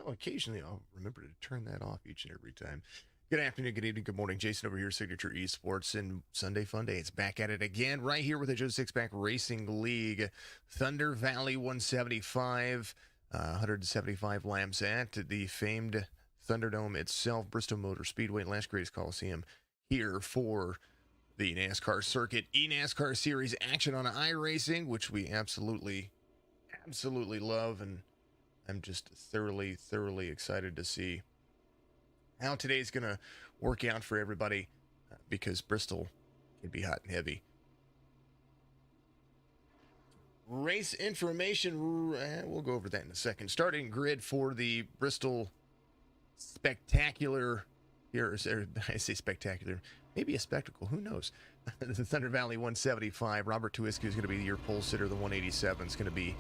Occasionally I'll remember to turn that off each and every time. Good afternoon, good evening, good morning. Jason over here, Signature Esports, and Sunday Fun Day. It's back at it again, right here with the Joe Sixpack Racing League. Thunder Valley 175, 175 laps at the famed Thunderdome itself, Bristol Motor Speedway, last Greatest Coliseum, here for the NASCAR circuit, eNASCAR Series action on iRacing, which we absolutely love, and I'm just thoroughly excited to see how today's going to work out for everybody because Bristol can be hot and heavy. Race information, we'll go over that in a second. Starting grid for the Bristol Spectacular, here, I say spectacular, maybe a spectacle, who knows? The Thunder Valley 175, Robert Tuisku is going to be your pole sitter. The 187 is going to be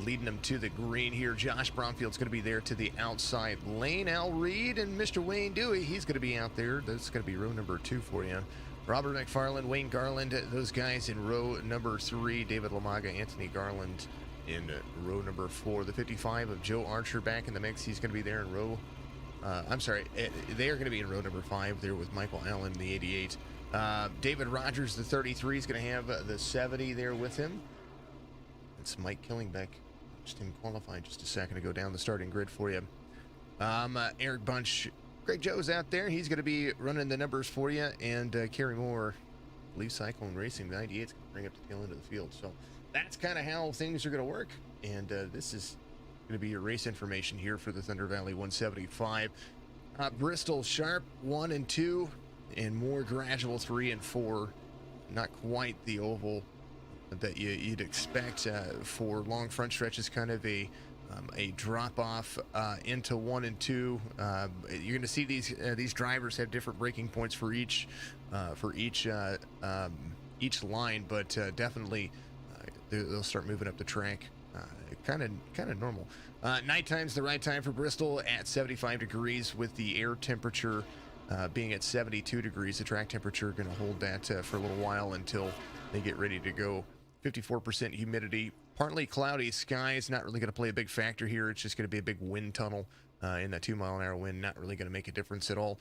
leading them to the green here. Josh Bromfield's going to be there to the outside lane. Al Reed and Mr. Wayne Dewey, he's going to be out there. That's going to be row number 2 for you. Robert McFarland, Wayne Garland, those guys in row number 3. David Lamaga, Anthony Garland in row number 4. The 55 of Joe Archer back in the mix. He's going to be there in row. They are going to be in row number 5 there with Michael Allen, the 88. David Rogers, the 33, is going to have the 70 there with him. It's Mike Killingbeck. Just didn't qualify just a second to go down the starting grid for you. Eric Bunch, Greg Joe's out there. He's going to be running the numbers for you. And Kerry Moore, Leaf Cyclone Racing, the 98 is going to bring up the tail end of the field. So that's kind of how things are going to work. And this is going to be your race information here for the Thunder Valley 175. Bristol Sharp 1 and 2. And more gradual 3 and 4. Not quite the oval that you'd expect for long front stretches. Kind of a drop off into 1 and 2. You're going to see these drivers have different braking points for each line, but definitely they'll start moving up the track. Kind of normal. Nighttime's the right time for Bristol at 75 degrees with the air temperature being at 72 degrees. The track temperature going to hold that for a little while until they get ready to go. 54% humidity, partly cloudy skies, not really going to play a big factor here. It's just going to be a big wind tunnel in that 2-mile-an-hour wind, not really going to make a difference at all.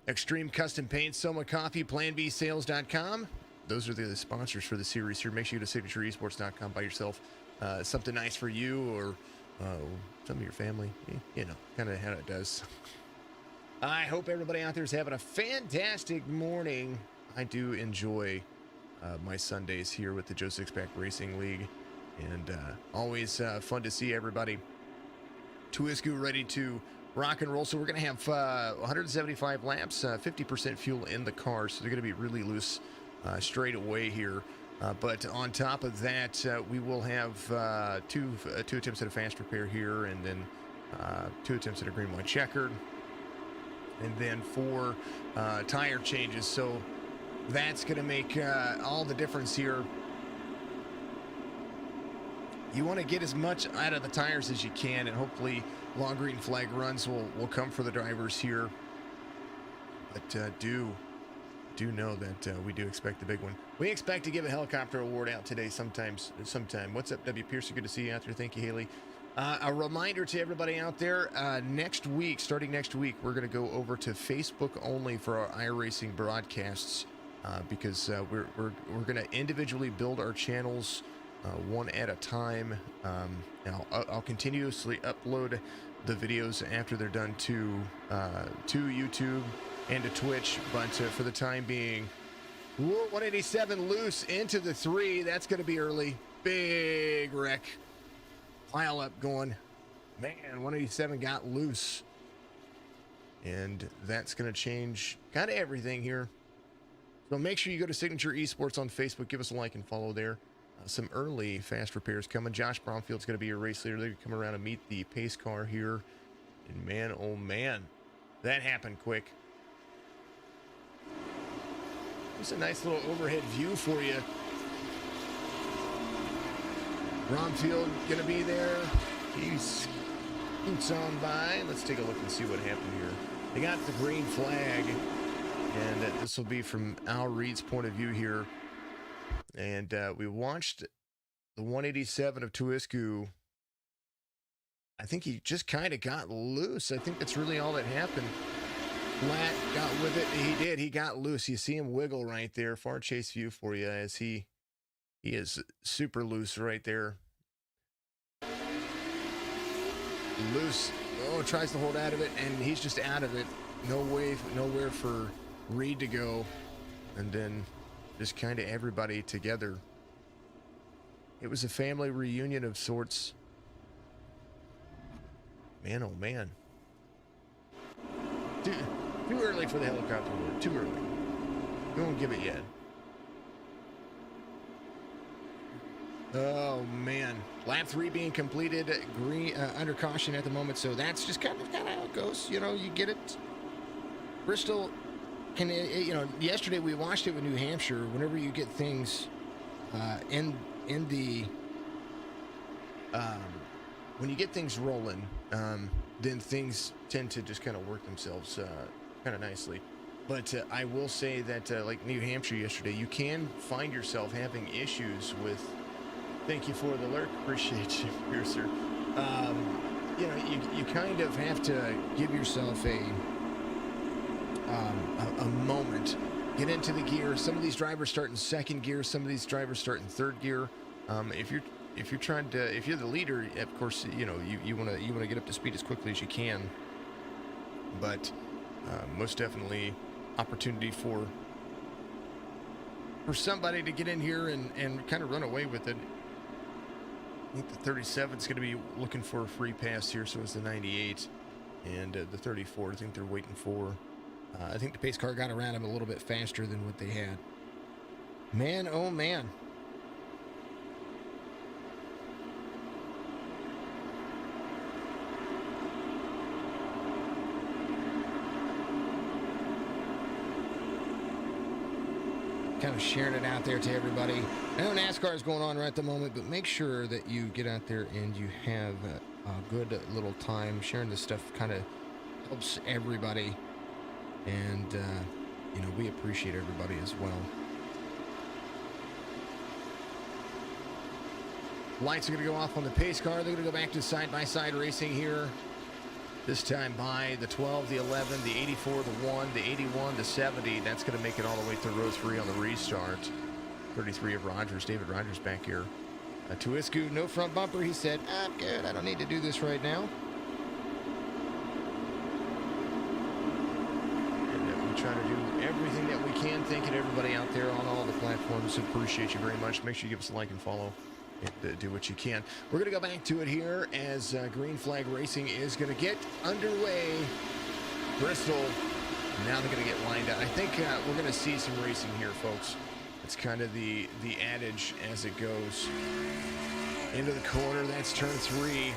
Extreme Custom Paint, SOMA Coffee, PlanBSales.com. Those are the sponsors for the series here. Make sure you go to SignatureEsports.com, buy yourself something nice for you or some of your family. Kind of how it does. I hope everybody out there is having a fantastic morning. I do enjoy my Sundays here with the Joe Sixpack Racing League, and always fun to see everybody. Tuisku ready to rock and roll. So we're going to have 175 laps, 50% fuel in the car, so they're going to be really loose straight away here. But on top of that, we will have two attempts at a fast repair here, and then 2 attempts at a green white checkered, and then 4 tire changes. So that's going to make all the difference here. You want to get as much out of the tires as you can, and hopefully long green flag runs will come for the drivers here. But do know that we do expect the big one. We expect to give a helicopter award out today sometime. What's up, W. Pearson? Good to see you out there. Thank you, Haley. A reminder to everybody out there, starting next week, we're going to go over to Facebook only for our iRacing broadcasts. Because we're going to individually build our channels one at a time. I'll continuously upload the videos after they're done to YouTube and to Twitch, but for the time being, 187 loose into the 3. That's going to be early. Big wreck. Pile up going. Man, 187 got loose. And that's going to change kind of everything here. So make sure you go to Signature Esports on Facebook. Give us a like and follow there. Some early fast repairs coming. Josh Bromfield's going to be your race leader. They're going to come around and meet the pace car here. And man, oh man, that happened quick. Just a nice little overhead view for you. Bromfield going to be there. He scoots on by. Let's take a look and see what happened here. They got the green flag. And this will be from Al Reed's point of view here. And we watched the 187 of Tuisku I think he just kind of got loose. I think that's really all that happened. Flat got with it. He did. He got loose. You see him wiggle right there. Far chase view for you as he is super loose right there. Loose. Oh, tries to hold out of it, and he's just out of it. No way, nowhere for Reed to go. And then just kind of everybody together. It was a family reunion of sorts. Man, oh man. Too early for the helicopter word. Too early. We won't give it yet. Oh man, lap 3 being completed, green under caution at the moment, so that's just kind of how it goes. You know, you get it. Bristol, can you know? Yesterday we watched it with New Hampshire. Whenever you get things in the when you get things rolling, then things tend to just kind of work themselves kind of nicely. But I will say that like New Hampshire yesterday, you can find yourself having issues with. Thank you for the alert. Appreciate you here, sir. You know, you kind of have to give yourself a moment. Get into the gear. Some of these drivers start in second gear. Some of these drivers start in third gear. If you're trying to, if you're the leader, of course, you know you want to get up to speed as quickly as you can. But most definitely, opportunity for somebody to get in here and kind of run away with it. I think the 37 is going to be looking for a free pass here, so it's the 98 and the 34. I think they're waiting for. I think the pace car got around him a little bit faster than what they had. Man, oh man. Kind of sharing it out there to everybody. I know NASCAR is going on right at the moment, but make sure that you get out there and you have a good little time. Sharing this stuff kind of helps everybody, and you know, we appreciate everybody as well. Lights are going to go off on the pace car. They're going to go back to side-by-side racing here. This time by the 12, the 11, the 84, the 1, the 81, the 70. That's going to make it all the way to row 3 on the restart. 33 of Rogers. David Rogers back here. Tuisku, no front bumper. He said, I'm good. I don't need to do this right now. And we try to do everything that we can. Thanking everybody out there on all the platforms. Appreciate you very much. Make sure you give us a like and follow. And do what you can. We're going to go back to it here as Green Flag Racing is going to get underway. Bristol, now they're going to get lined up. I think we're going to see some racing here, folks. It's kind of the adage as it goes. Into the corner, that's turn 3.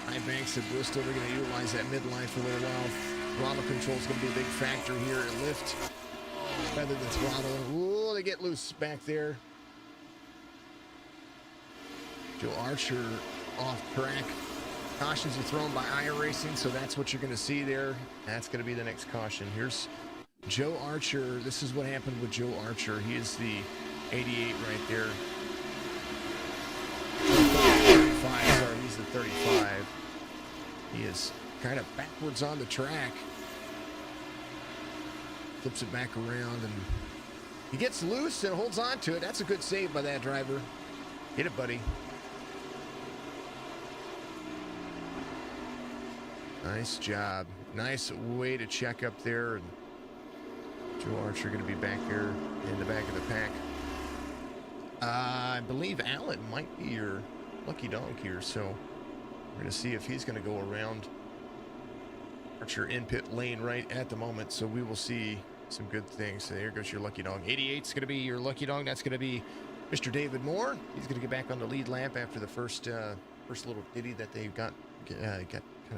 High banks of Bristol, they're going to utilize that midline for a little while. Throttle control is going to be a big factor here. Lift, rather than throttle. Ooh, they get loose back there. Joe Archer off track. Cautions are thrown by iRacing, so that's what you're going to see there. That's going to be the next caution. Here's Joe Archer. This is what happened with Joe Archer. He is the 88 right there. 35, sorry, he's the 35. He is kind of backwards on the track. Flips it back around, and he gets loose and holds on to it. That's a good save by that driver. Hit it, buddy. Nice job. Nice way to check up there. And Joe Archer going to be back here in the back of the pack. I believe Allen might be your lucky dog here, so we're going to see if he's going to go around Archer in pit lane right at the moment, so we will see some good things. So there goes your lucky dog. 88's going to be your lucky dog. That's going to be Mr. David Moore. He's going to get back on the lead lap after the first little ditty that they got kind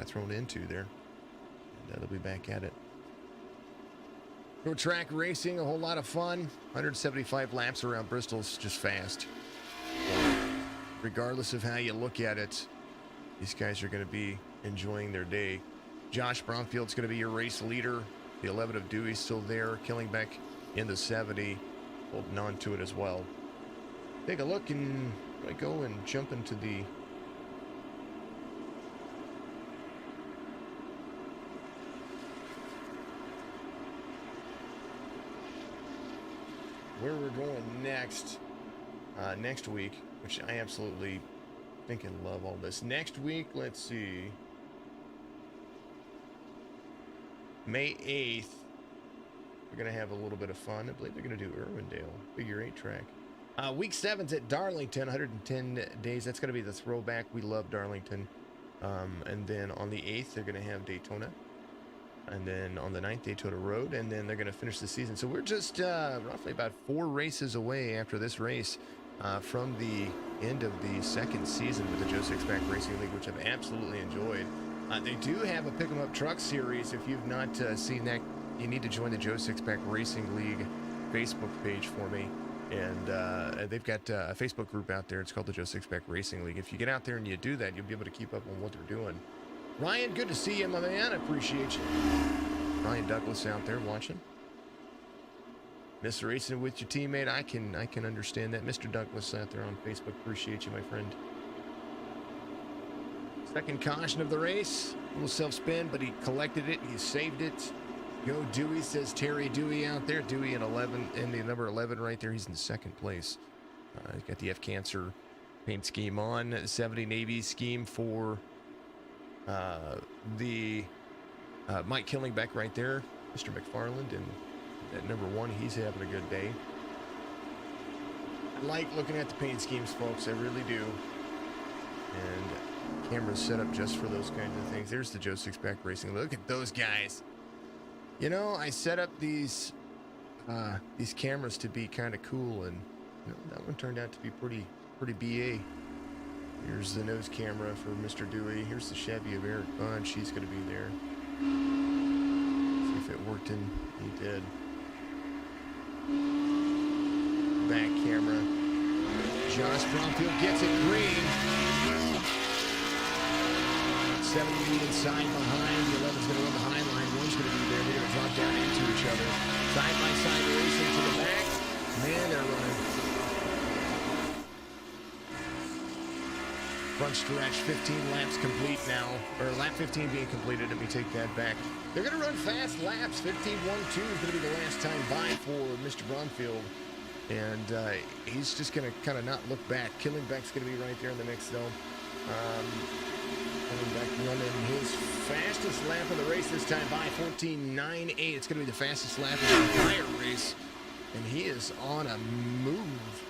of thrown into there. And they'll be back at it. Road track racing, a whole lot of fun. 175 laps around Bristol's just fast. Regardless of how you look at it, these guys are going to be enjoying their day. Josh Bromfield's going to be your race leader. The 11 of Dewey's still there. Killingbeck in the 70, holding on to it as well. Take a look, and I go and jump into the where we're going next week, which I absolutely think and love all this. Next week, let's see. May 8th, we're going to have a little bit of fun. I believe they're going to do Irwindale, figure 8 track. Week 7's at Darlington, 110 days. That's going to be the throwback. We love Darlington. And then on the 8th, they're going to have Daytona. And then on the 9th, Daytona Road. And then they're going to finish the season. So we're just roughly about 4 races away after this race from the end of the second season with the Joe Sixpack Racing League, which I've absolutely enjoyed. They do have a Pick 'em Up Truck Series. If you've not seen that, you need to join the Joe Sixpack Racing League Facebook page for me. And they've got a Facebook group out there. It's called the Joe Sixpack Racing League. If you get out there and you do that, you'll be able to keep up on what they're doing. Ryan, good to see you, my man. I appreciate you. Ryan Douglas out there watching. Miss racing with your teammate. I can understand that. Mr. Douglas out there on Facebook. Appreciate you, my friend. Second caution of the race. A little self-spin, but he collected it. He saved it. Go Dewey, says Terry Dewey out there. Dewey in 11, in the number 11 right there. He's in second place. He's got the F Cancer paint scheme on. 70 Navy scheme for the Mike Killingbeck right there. Mr. McFarland, and at number 1, he's having a good day. I like looking at the paint schemes, folks. I really do. And cameras set up just for those kinds of things. There's the Joe Sixpack Racing. Look at those guys. You know, I set up these cameras to be kind of cool, and you know, that one turned out to be pretty BA. Here's the nose camera for Mr. Dewey. Here's the Chevy of Eric Bunch. He's going to be there. See if it worked, and he did. Back camera. Josh Bromfield gets it green. 70 inside behind. The 11's going to run the high line. One's going to be there. They're going to drop down into each other. Side by side racing to the back. Man, they're running. Front stretch, 15 laps complete now. Or lap 15 being completed. Let me take that back. They're going to run fast laps. 15-1-2 is going to be the last time by for Mr. Bromfield. And he's just going to kind of not look back. Killingbeck's going to be right there in the mix, though. Killingbeck running his fastest lap of the race this time by 14.98. It's going to be the fastest lap of the entire race. And he is on a move.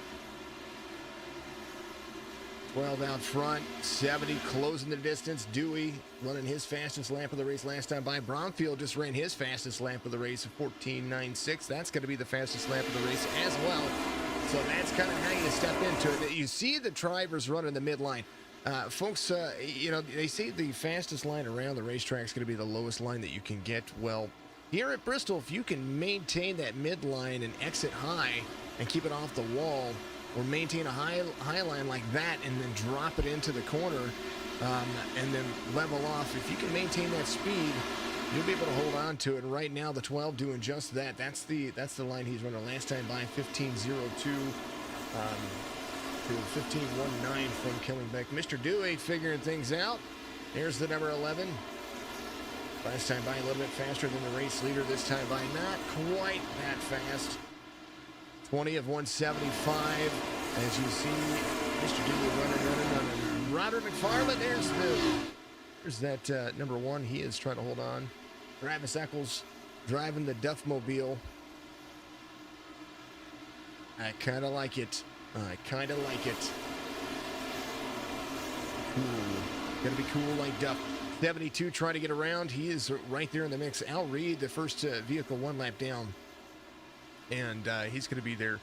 12 out front, 70 closing the distance. Dewey running his fastest lap of the race last time by. Bromfield just ran his fastest lap of the race of 14.96. That's going to be the fastest lap of the race as well. So that's kind of how you step into it. You see the drivers running the midline. Folks, you know, they say the fastest line around the racetrack is going to be the lowest line that you can get. Well, here at Bristol, if you can maintain that midline and exit high and keep it off the wall, or maintain a high line like that and then drop it into the corner and then level off, if you can maintain that speed, you'll be able to hold on to it. And right now, the 12 doing just that. That's the line he's running last time by 15.02 to 15.19 from Killingbeck. Mr. Dewey figuring things out. There's the number 11. Last time by a little bit faster than the race leader. This time by not quite that fast. 20 of 175. As you see, Mr. Dewey running. Roderick McFarland, there's that number 1. He is trying to hold on. Travis Eccles driving the Duffmobile. I kind of like it. Cool. Gonna be cool like Duff. 72 trying to get around. He is right there in the mix. Al Reed, the first vehicle 1 lap down. And he's going to be there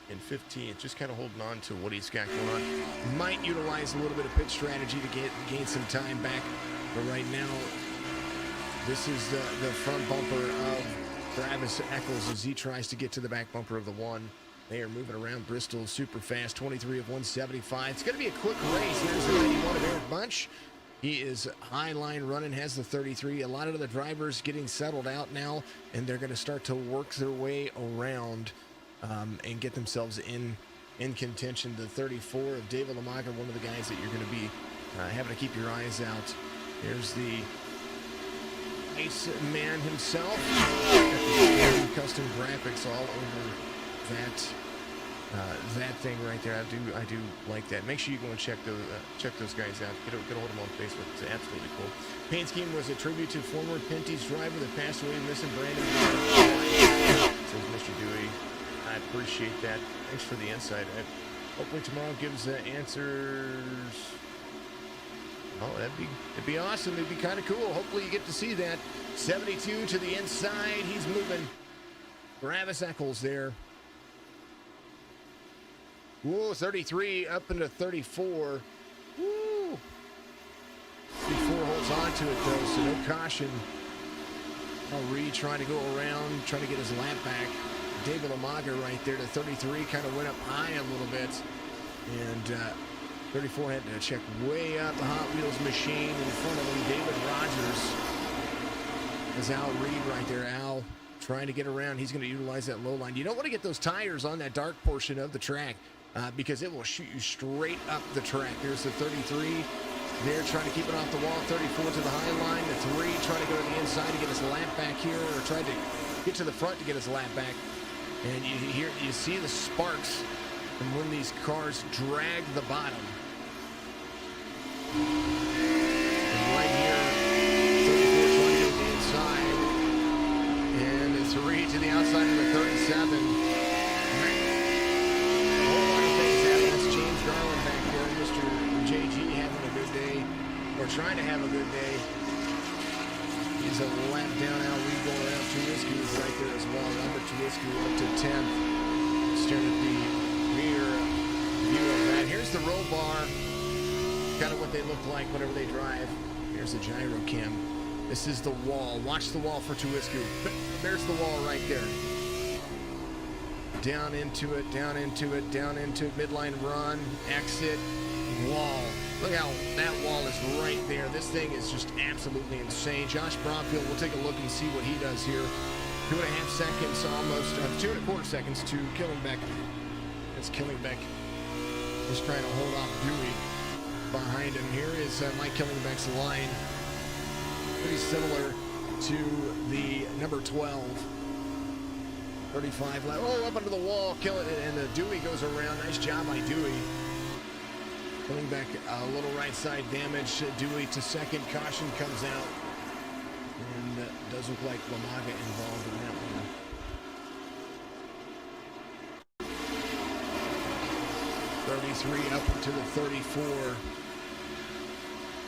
in 15th, just kind of holding on to what he's got going on. Might utilize a little bit of pit strategy to gain some time back. But right now, this is the front bumper of Travis Eccles as he tries to get to the back bumper of the 1. They are moving around Bristol super fast, 23 of 175. It's going to be a quick race. There's the 91 of Eric Bunch. He is high line running, has the 33. A lot of the drivers getting settled out now, and they're going to start to work their way around and get themselves in contention. The 34 of David Lamaga, one of the guys that you're going to be having to keep your eyes out. There's the Ice Man himself. Got the custom graphics all over that that thing right there. I do like that. Make sure you go and check those guys out. Get a hold of them on Facebook. It's absolutely cool. Paint scheme was a tribute to former Pinty's driver that passed away, missing Brandon. Says Mr. Dewey. I appreciate that. Thanks for the insight. Hopefully tomorrow gives answers. Oh, it'd be awesome. It'd be kind of cool. Hopefully you get to see that. 72 to the inside. He's moving. Travis Eccles there. Whoa, 33 up into 34. Woo! 34 holds on to it, though, so no caution. Reed trying to go around, trying to get his lap back. David Umaga right there to 33, kind of went up high a little bit. And 34 had to check way up the Hot Wheels machine in front of him. David Rogers. There's Al Reed right there. Al trying to get around. He's going to utilize that low line. You don't want to get those tires on that dark portion of the track because it will shoot you straight up the track. There's the 33 there trying to keep it off the wall. 34 to the high line. The 3 trying to go to the inside to get his lap back here, or tried to get to the front to get his lap back. And you see the sparks from when these cars drag the bottom. And right here, 34 trying to get to the inside. And the 3 to the outside of the 37. A whole lot of things happening. That's James Garland back there. Mr. JG having a good day, or trying to have a good day. He's a lap down. Al Reed going around. Tuwisky is right there as well. Number Tuwisky up to 10th. Staring at the rear view of that. Here's the roll bar. Kind of what they look like whenever they drive. Here's the gyro cam. This is the wall. Watch the wall for Tuwisky. There's the wall right there. Down into it, down into it, down into it. Midline run, exit, wall. Look how that wall is right there. This thing is just absolutely insane. Josh Bromfield, we'll take a look and see what he does here. 2.5 seconds, almost 2.25 seconds to Killingbeck. It's Killingbeck just trying to hold off Dewey behind him. Here is Mike Killingbeck's line. Pretty similar to the number 12. 35 left. Oh, up under the wall, killing it, and Dewey goes around. Nice job by Dewey. Coming back a little right side damage. Dewey to second. Caution comes out. And does look like Umaga involved in that one. .33 up to the 34.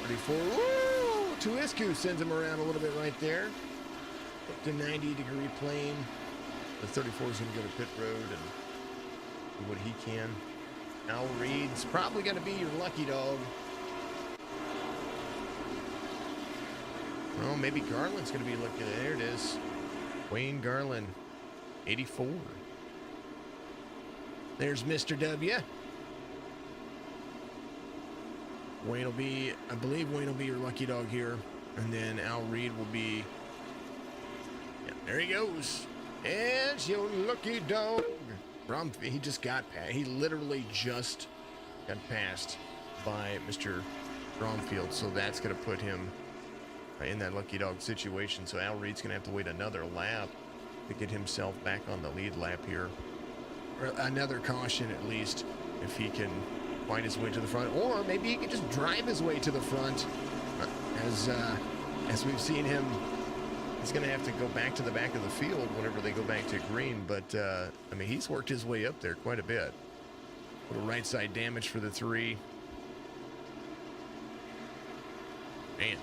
34. Woo! Tuwisky sends him around a little bit right there. Up to 90-degree plane. The 34 is going to go to pit road and do what he can. Al Reed's probably going to be your lucky dog. Well, maybe Garland's going to be lucky. There it is. Wayne Garland, 84. There's Mr. W. Wayne will be, I believe Wayne will be your lucky dog here. And then Al Reed will be, yeah, there he goes. It's your lucky dog. He just got passed. He literally just got passed by Mr. Bromfield, so that's going to put him in that lucky dog situation. So Al Reed's going to have to wait another lap to get himself back on the lead lap here. Or another caution at least, if he can find his way to the front. Or maybe he can just drive his way to the front. As we've seen him, he's going to have to go back to the back of the field whenever they go back to green. But, I mean, he's worked his way up there quite a bit. A little right side damage for the 3. Man.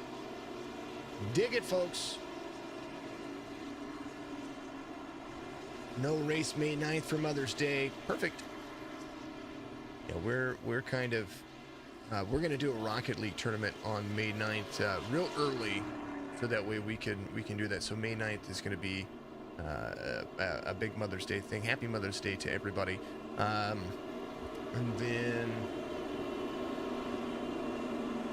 Dig it, folks. No race May 9th for Mother's Day. Perfect. Yeah, we're kind of... we're going to do a Rocket League tournament on May 9th real early. So that way we can do that. So May 9th is going to be a big Mother's Day thing. Happy Mother's Day to everybody. And then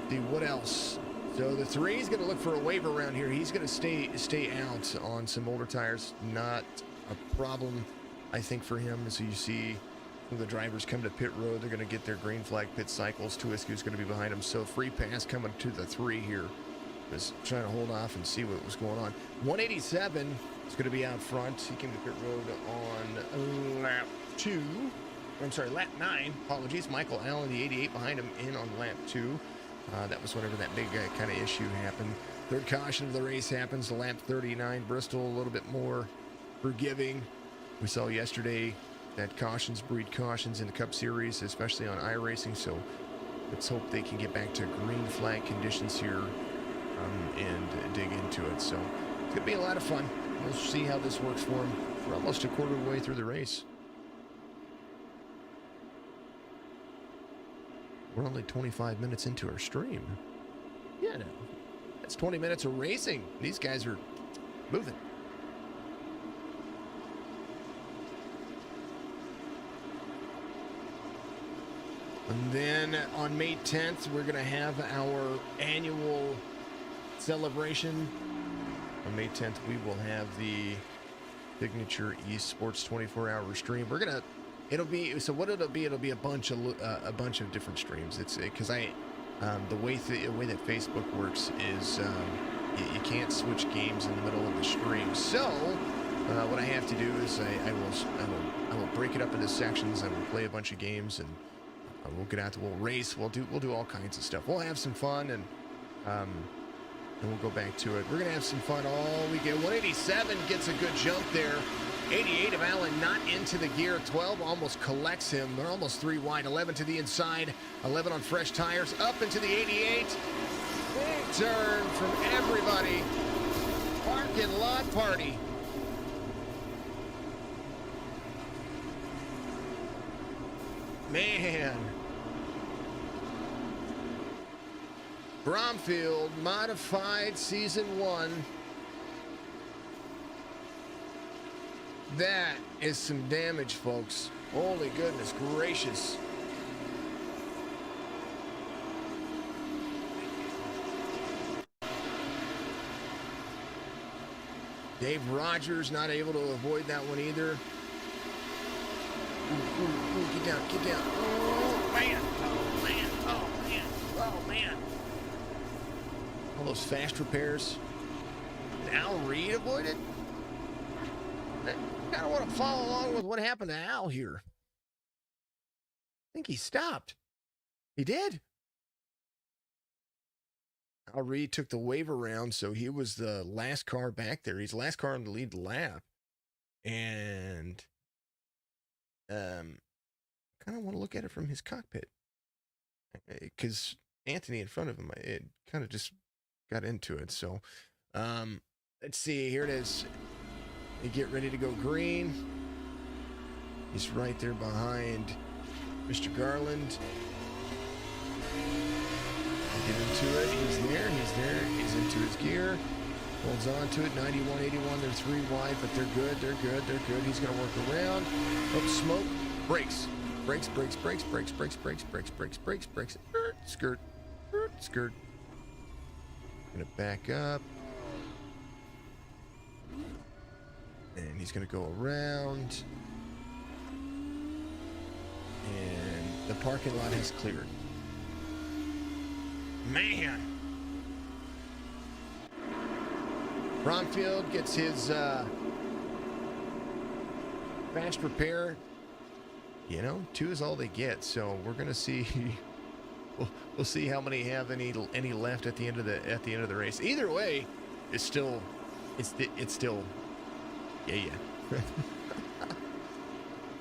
see what else. So the 3 is going to look for a waiver around here. He's going to stay out on some older tires. Not a problem, I think, for him. So you see when the drivers come to pit road, they're going to get their green flag pit cycles. Tuwisky's going to be behind him. So free pass coming to the 3 here. Was trying to hold off and see what was going on. 187 is going to be out front. He came to pit road on lap 2. I'm sorry, lap 9. Apologies. Michael Allen, the 88 behind him, in on lap 2. That was whenever that big kind of issue happened. Third caution of the race happens to lap 39. Bristol a little bit more forgiving. We saw yesterday that cautions breed cautions in the Cup Series, especially on iRacing. So let's hope they can get back to green flag conditions here and dig into it. So it's going to be a lot of fun. We'll see how this works for them. We're almost a quarter of the way through the race. We're only 25 minutes into our stream. Yeah, no. That's 20 minutes of racing. These guys are moving. And then on May 10th, we're going to have our annual celebration. On May 10th, we will have the Signature Esports 24-hour stream. We're going to it'll be a bunch of different streams. It's because the way that Facebook works is you can't switch games in the middle of the stream. So what I have to do is I will break it up into sections. I will play a bunch of games, and we'll get out to, we'll race. We'll do all kinds of stuff. We'll have some fun, and we'll go back to it. We're gonna have some fun all weekend. 187 gets a good jump there. 88 of Allen not into the gear. 12 almost collects him. They're almost 3 wide. 11 to the inside. 11 on fresh tires. Up into the 88. Big turn from everybody. Parking lot party. Man. Bromfield modified season 1. That is some damage, folks. Holy goodness gracious. Dave Rogers not able to avoid that one either. Ooh, get down, get down. Oh, man. Oh, man. Oh, man. Oh, man. All those fast repairs. And Al Reed avoided? I kind of want to follow along with what happened to Al here. I think he stopped. He did. Al Reed took the wave around, so he was the last car back there. He's the last car on the lead lap. And kind of want to look at it from his cockpit. Because Anthony in front of him, it kind of just got into it. So let's see. Here it is. They get ready to go green. He's right there behind Mr. Garland. Get into it. He's there. He's there. He's into his gear. Holds on to it. 91, 81. They're 3 wide, but they're good. They're good. They're good. He's going to work around. Oh, smoke. Brakes. Brakes, brakes, brakes, brakes, brakes, brakes, brakes, brakes, brakes, brakes. Skirt. Skirt. Going to back up. And he's going to go around. And the parking lot has cleared. Man. Bromfield gets his fast repair. You know, 2 is all they get. So we're going to see. We'll see how many have any left at the end of the race. Either way, it's still. Yeah.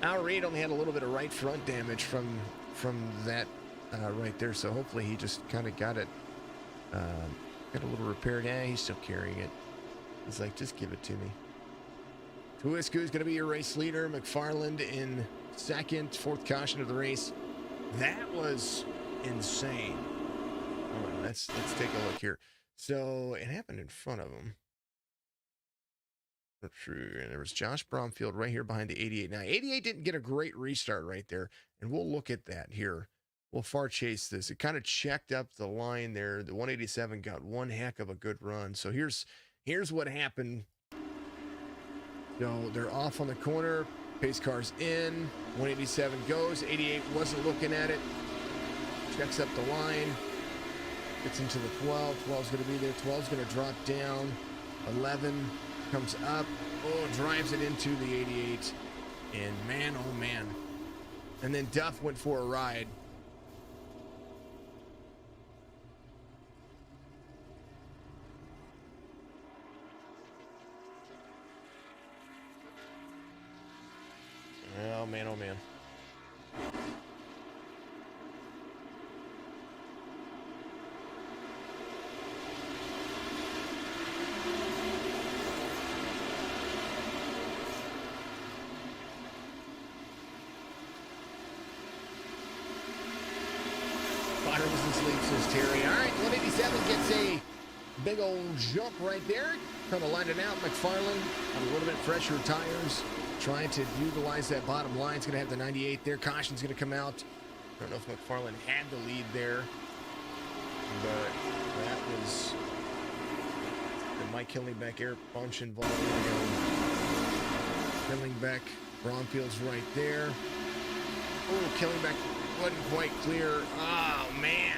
Al Reed only had a little bit of right front damage from that right there, so hopefully he just kind of got it, got a little repaired. Yeah, he's still carrying it. He's like, just give it to me. Tuisku is going to be your race leader. McFarland in second, 4th caution of the race. That was insane. All right, let's take a look here. So it happened in front of him. True. And there was Josh Bromfield right here behind the 88. Now, 88 didn't get a great restart right there, and we'll look at that here. We'll far chase this. It kind of checked up the line there. The 187 got one heck of a good run. So here's what happened. So they're off on the corner. Pace car's in. 187 goes. 88 wasn't looking at it. Checks up the line. Gets into the 12. 12's going to be there. 12's going to drop down. 11 comes up. Oh, drives it into the 88. And man, oh man. And then Duff went for a ride. Oh, man, oh, man. Fire doesn't sleep, says Terry. All right, 187 gets a big old jump right there. Kind of lined it out. McFarlane on a little bit fresher tires. Trying to utilize that bottom line. It's going to have the 98 there. Caution's going to come out. I don't know if McFarlane had the lead there. But that was the Mike Killingbeck air bunch involved. Killingbeck, Bromfield's right there. Oh, Killingbeck wasn't quite clear. Oh, man.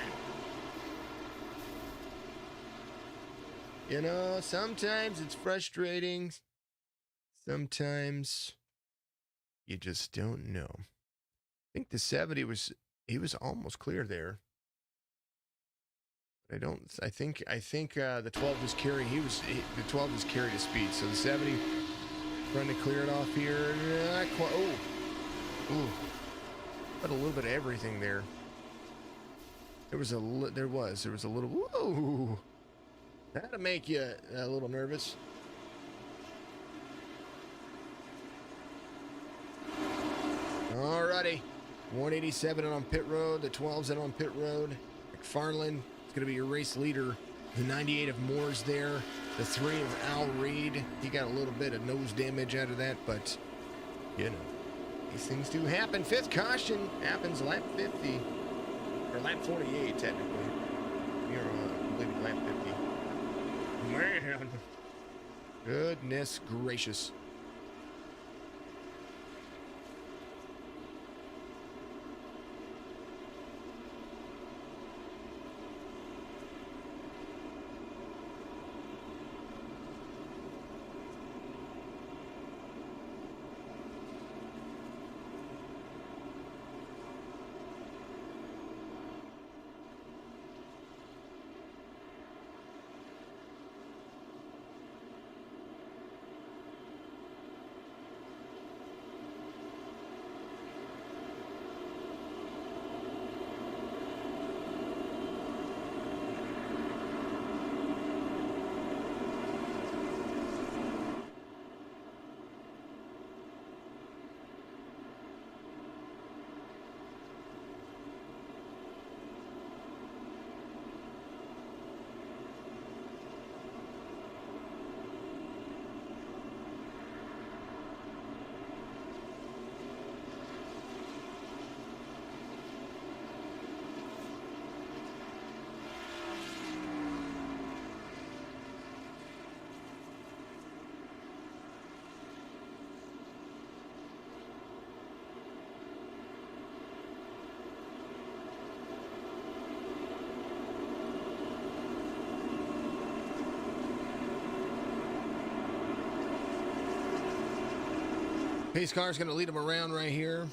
You know, sometimes it's frustrating. Sometimes you just don't know. I think the 70 he was almost clear there. I think the 12 was carrying, the 12 was carried his speed. So the 70 trying to clear it off here. Not quite, ooh. But a little bit of everything there. There was a little, whoa. That'll make you a little nervous. Alrighty, 187 in on pit road. The 12's in on pit road. McFarlane is going to be your race leader. The 98 of Moore's there. The 3 of Al Reed. He got a little bit of nose damage out of that, but you know, these things do happen. 5th caution happens lap 50, or lap 48 technically. You're completing lap 50. Man, goodness gracious. Pace car's going to lead him around right here.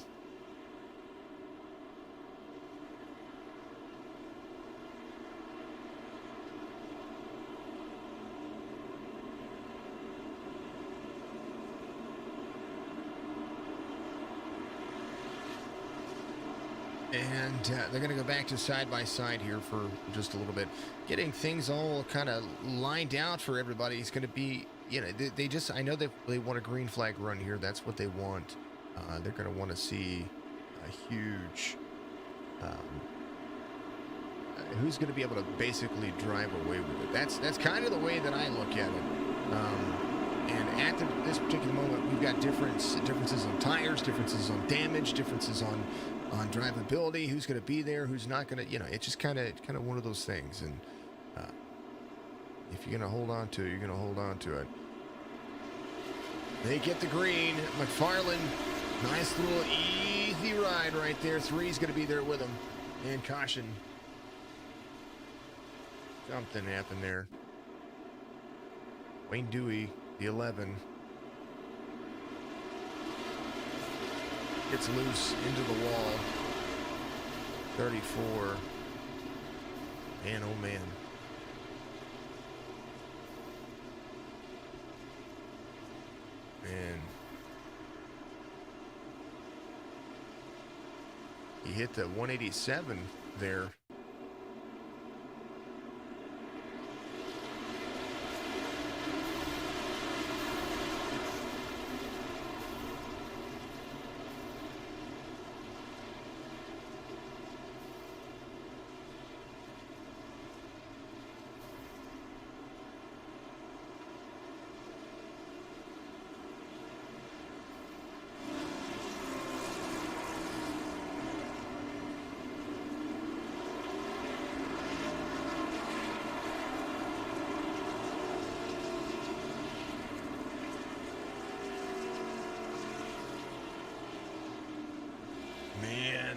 And they're going to go back to side by side here for just a little bit. Getting things all kind of lined out for everybody is going to be, you know, they just, I know they want a green flag run here. That's what they want. They're going to want to see a huge, who's going to be able to basically drive away with it. That's kind of the way that I look at it. And at this particular moment, we've got differences on tires, differences on damage, differences on drivability, who's going to be there, who's not going to, you know, it's just kind of one of those things. And if you're going to hold on to it, you're going to hold on to it. They get the green. McFarlane, nice little easy ride right there. 3's going to be there with him. And caution. Something happened there. Wayne Dewey, the 11. Gets loose into the wall. 34. Man, oh man. Man. He hit the 187 there.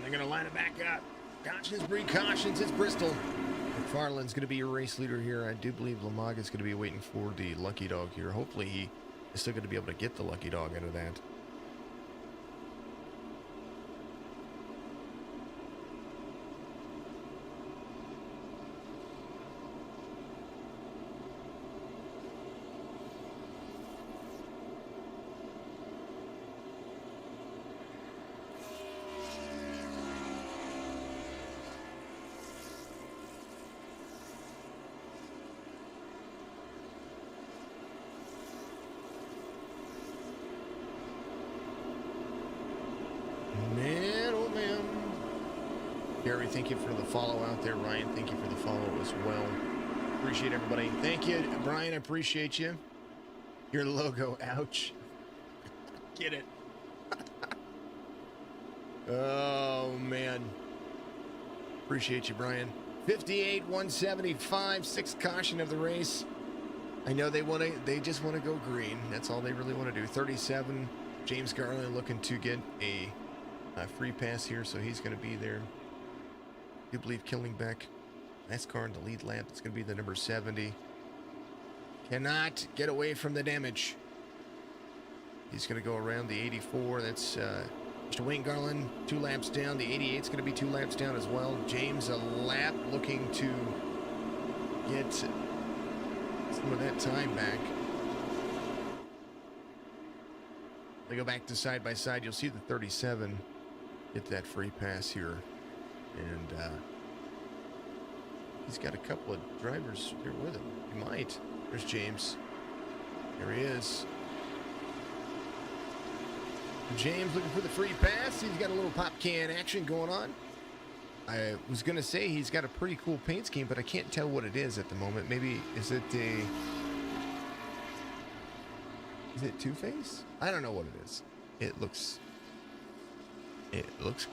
They're going to line it back up. Cautions, precautions. It's Bristol. McFarland's going to be your race leader here. I do believe Lamaga's going to be waiting for the lucky dog here. Hopefully he is still going to be able to get the lucky dog out of that. Man, oh man. Gary, thank you for the follow out there. Ryan, thank you for the follow as well. Appreciate everybody. Thank you, Brian. I appreciate you. Your logo, ouch. Get it. Oh, man. Appreciate you, Brian. 58, 175, sixth caution of the race. I know they just want to go green. That's all they really want to do. 37, James Garland looking to get a free pass here, so he's going to be there. I do believe Killingbeck, nice car in the lead lap. It's going to be the number 70. Cannot get away from the damage. He's going to go around the 84. That's Mr. Wayne Garland, 2 laps down. The 88 is going to be 2 laps down as well. James a lap, looking to get some of that time back. They go back to side by side. You'll see the 37 get that free pass here. And he's got a couple of drivers here with him. He might. There's James. There he is. James looking for the free pass. He's got a little pop can action going on. I was going to say he's got a pretty cool paint scheme, but I can't tell what it is at the moment. Maybe, is it Two-Face? I don't know what it is. It looks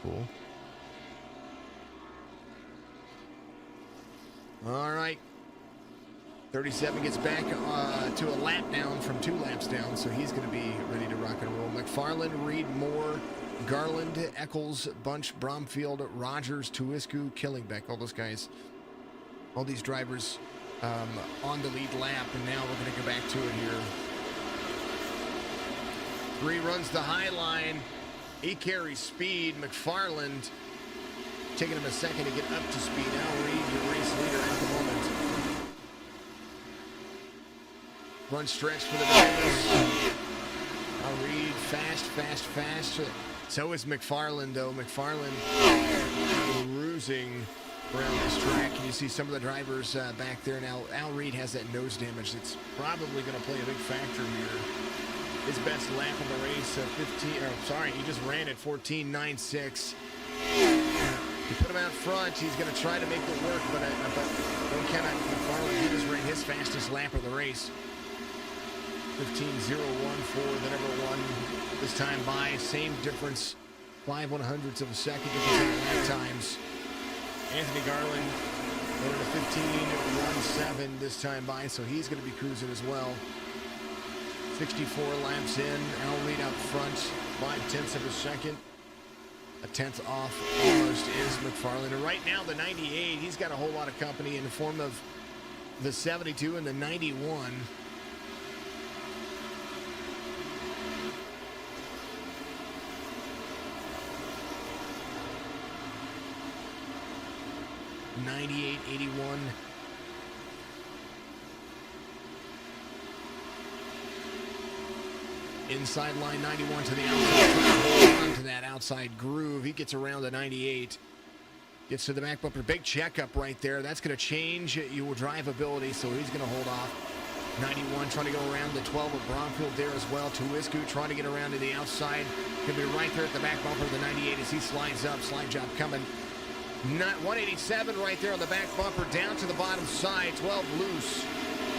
cool. All right. 37 gets back to a lap down from 2 laps down, so he's going to be ready to rock and roll. McFarland, Reed, Moore, Garland, Eccles, Bunch, Bromfield, Rogers, Tuisku, Killingbeck, all those guys, all these drivers on the lead lap, and now we're going to go back to it here. 3 runs the high line. He carries speed. McFarland taking him a second to get up to speed. Now Reed, your race leader at the moment. Run stretch for the drivers. Now Reed, fast. So is McFarland, though. McFarland cruising around this track. And you see some of the drivers back there now. Al Reed has that nose damage that's probably going to play a big factor here. His best lap of the race, he just ran at 14.96. You put him out front, he's going to try to make it work, but don't count on McFarland. He just ran his fastest lap of the race. 15.01 for the number 1 this time by. Same difference, 5/100ths of a second difference in lap times. Anthony Garland went at a 15.17 this time by, so he's going to be cruising as well. 64 laps in. Al Reed out front, 5/10ths of a second. A 10th off almost is McFarland. And right now, the 98, he's got a whole lot of company in the form of the 72 and the 91. 98.81. Inside line 91 to the outside. Hold on to that outside groove. He gets around the 98. Gets to the back bumper. Big checkup right there. That's going to change your drivability, so he's going to hold off. 91 trying to go around the 12 of Bromfield there as well. Tuisku trying to get around to the outside. Could be right there at the back bumper of the 98 as he slides up. Slide job coming. 187 right there on the back bumper. Down to the bottom side. 12 loose.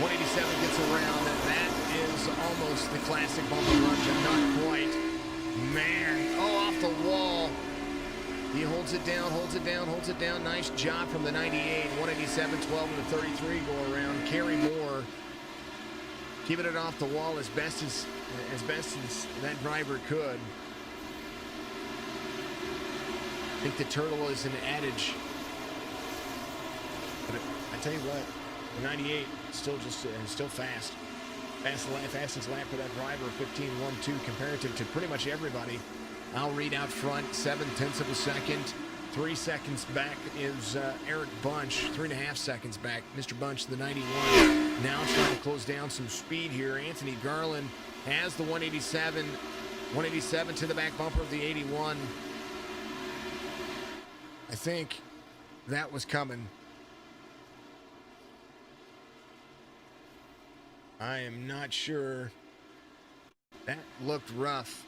187 gets around. That is almost the classic bumper run, but not quite. Man, oh, off the wall. He holds it down, holds it down, holds it down. Nice job from the 98. 187, 12, and the 33 go around. Kerry Moore keeping it off the wall as best as that driver could. I think the turtle is an adage. But I tell you what, the 98 still fast. Fastest lap for that driver, 15.12 comparative to pretty much everybody. I'll read out front, 7/10 of a second. 3 seconds back is Eric Bunch, 3.5 seconds back. Mr. Bunch, the 91, now trying to close down some speed here. Anthony Garland has the 187. 187 to the back bumper of the 81. I think that was coming. I am not sure. That looked rough.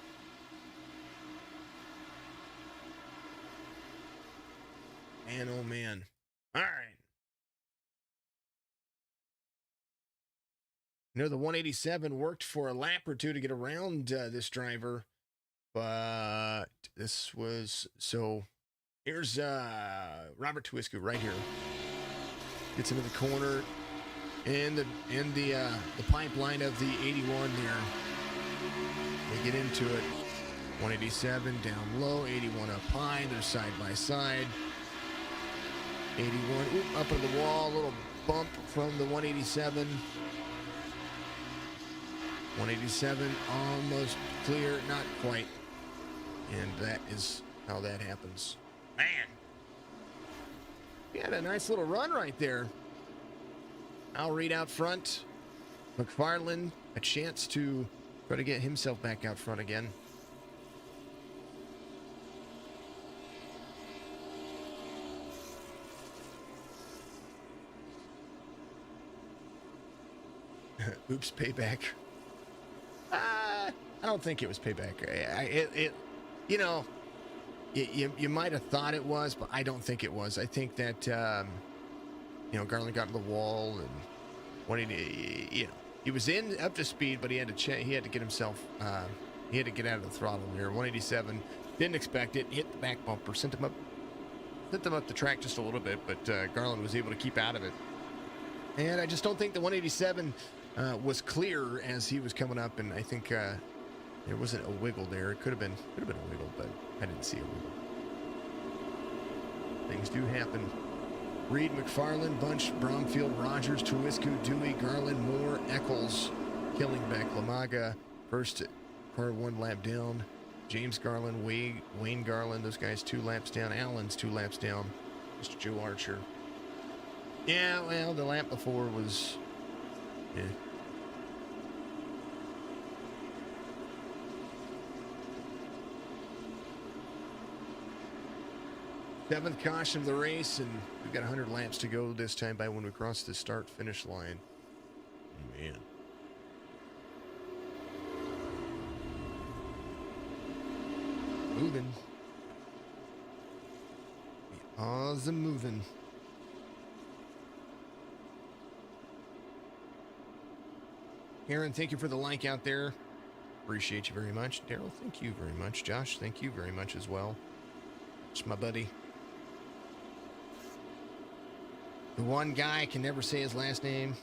Man, oh man. All right. You know, the 187 worked for a lap or two to get around this driver, but this was so. Here's Robert Tuisku right here. Gets into the corner in the pipeline of the 81 there. They get into it. 187 down low, 81 up high. They're side by side. 81 up on the wall, a little bump from the 187. 187 almost clear, not quite. And that is how that happens. Man, he had a nice little run right there. I'll read out front. McFarland, a chance to try to get himself back out front again. Oops, payback. I don't think it was payback. You know, you might have thought it was, but I don't think it was. I think that, you know, Garland got to the wall and wanted to, you know, he was up to speed, but he had to get himself, he had to get out of the throttle here. 187, didn't expect it, hit the back bumper, sent them up the track just a little bit, but Garland was able to keep out of it. And I just don't think the 187 was clear as he was coming up, and I think there wasn't a wiggle there. It could have been a wiggle, but I didn't see a wiggle. Things do happen. Reed, McFarland, Bunch, Bromfield, Rogers, Tuisku, Dewey, Garland, Moore, Eccles, Killingbeck, Lamaga, first car 1 lap down. James Garland, Wayne Garland, those guys 2 laps down. Allen's 2 laps down. Mr. Joe Archer. Yeah, well, the lap before was, yeah. Seventh caution of the race, and we've got 100 laps to go this time by when we cross the start-finish line. Man. Moving. The Oz are moving. Aaron, thank you for the like out there. Appreciate you very much. Daryl, thank you very much. Josh, thank you very much as well. It's my buddy. The one guy can never say his last name.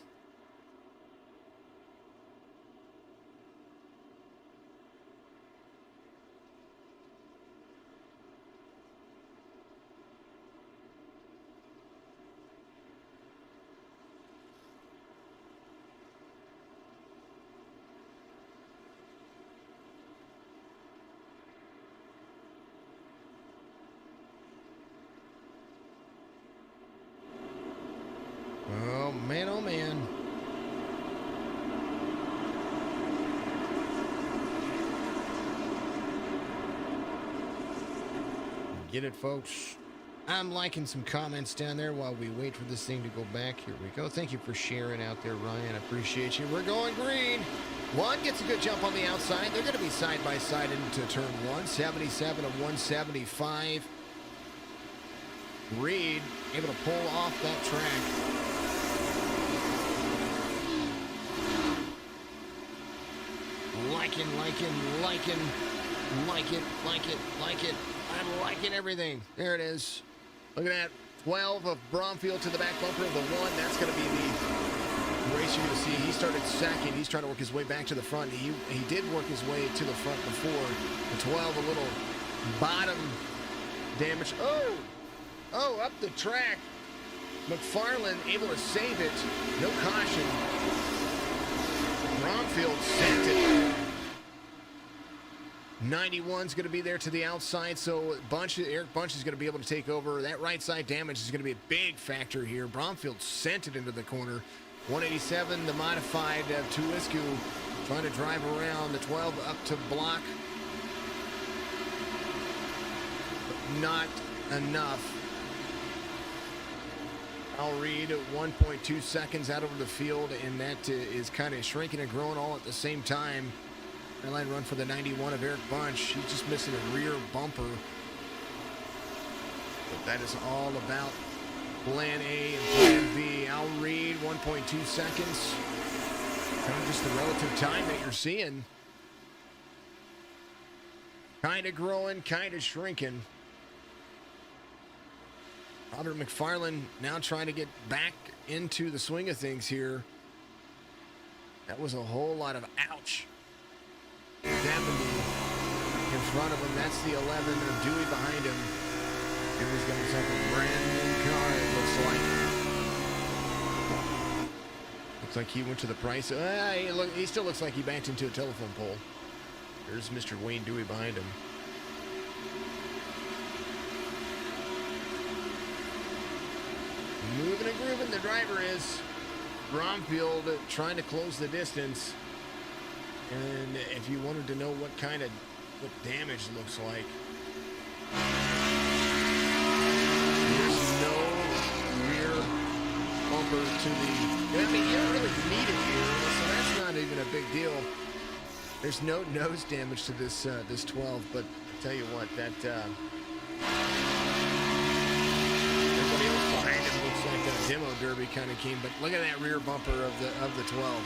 Get it, folks? I'm liking some comments down there while we wait for this thing to go back. Here we go. Thank you for sharing out there, Ryan. I appreciate you. We're going green. One gets a good jump on the outside. They're going to be side by side into turn 177 of 175. Reed able to pull off that track. Like it. I'm liking everything. There it is. Look at that. 12 of Bromfield to the back bumper of the 1. That's going to be the race you're going to see. He started second. He's trying to work his way back to the front. He did work his way to the front before. The 12, a little bottom damage. Oh, up the track. McFarland able to save it. No caution. Bromfield sent it. 91's going to be there to the outside, so Eric Bunch is going to be able to take over. That right side damage is going to be a big factor here. Bromfield sent it into the corner. 187, the modified Tuisku trying to drive around. The 12 up to block. But not enough. I'll read 1.2 seconds out over the field, and that is kind of shrinking and growing all at the same time. Airline run for the 91 of Eric Bunch. He's just missing a rear bumper. But that is all about plan A and plan B. Al Reed, 1.2 seconds. Kind of just the relative time that you're seeing. Kind of growing, kind of shrinking. Robert McFarland now trying to get back into the swing of things here. That was a whole lot of ouch. 70 in front of him. That's the 11 of Dewey behind him. Dewey's got himself a brand new car, it looks like. Looks like he went to the price. He still looks like he backed into a telephone pole. There's Mr. Wayne Dewey behind him. Moving and grooving, the driver is. Bromfield trying to close the distance. And if you wanted to know what damage looks like, there's no rear bumper to the. I mean, you don't really need it here, so that's not even a big deal. There's no nose damage to this this 12, but I tell you what, that everybody else behind him looks like a demo derby kind of keen. But look at that rear bumper of the 12.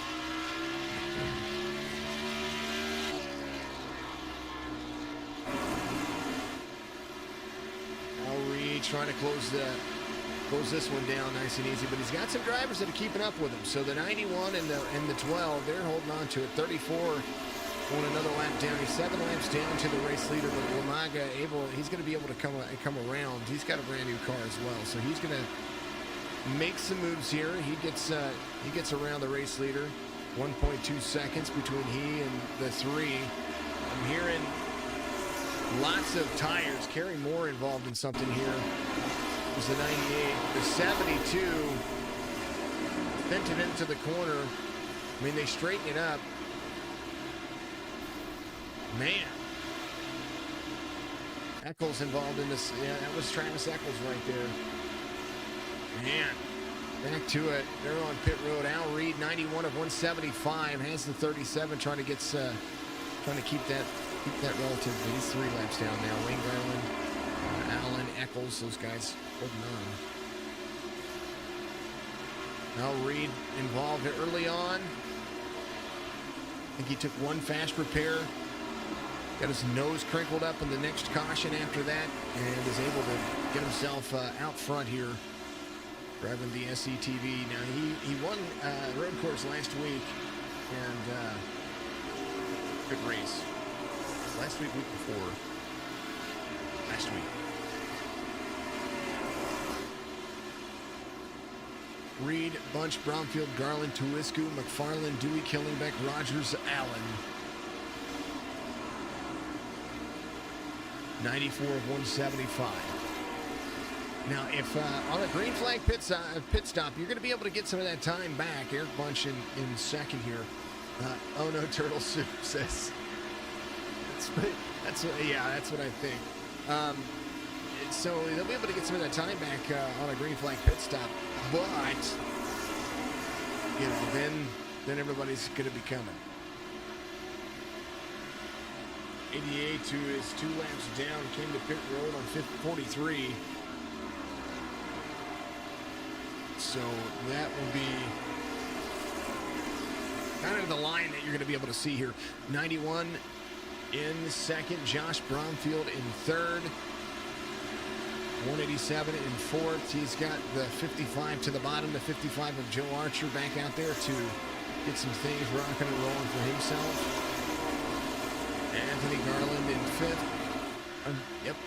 Trying to close this one down nice and easy, but he's got some drivers that are keeping up with him. So the 91 and the 12, they're holding on to it. 34 on another lap down. He's 7 laps down to the race leader, but Umaga he's going to be able to come around. He's got a brand new car as well, so he's going to make some moves here. He gets around the race leader. 1.2 seconds between he and the 3. I'm hearing lots of tires. Kerry Moore involved in something here. It was the 98. The 72 bent it into the corner. I mean, they straighten it up. Man. Eccles involved in this. Yeah, that was Travis Eccles right there. Man. Back to it. They're on pit road. Al Reed, 91 of 175, has the 37, trying to keep that relative. He's 3 laps down now. Wayne Garland, Allen, Eccles, those guys holding on. Al Reed involved early on. I think he took one fast repair. Got his nose crinkled up in the next caution after that, and is able to get himself out front here, driving the SETV. Now, he won road course last week, and good race. Last week before. Last week. Reed, Bunch, Bromfield, Garland, Tuisku, McFarland, Dewey, Killingbeck, Rogers, Allen. 94 of 175. Now, if on a green flag pit stop, you're going to be able to get some of that time back. Eric Bunch in second here. Oh no, Turtle Soup says. That's what I think. so they'll be able to get some of that time back on a green flag pit stop. But, you know, then everybody's going to be coming. 88, who is 2 laps down, came to pit road on 43. So that will be kind of the line that you're going to be able to see here. 91 in second, Josh Bromfield in third, 187 in fourth. He's got the 55 to the bottom, the 55 of Joe Archer back out there to get some things rocking and rolling for himself. Anthony Garland in fifth.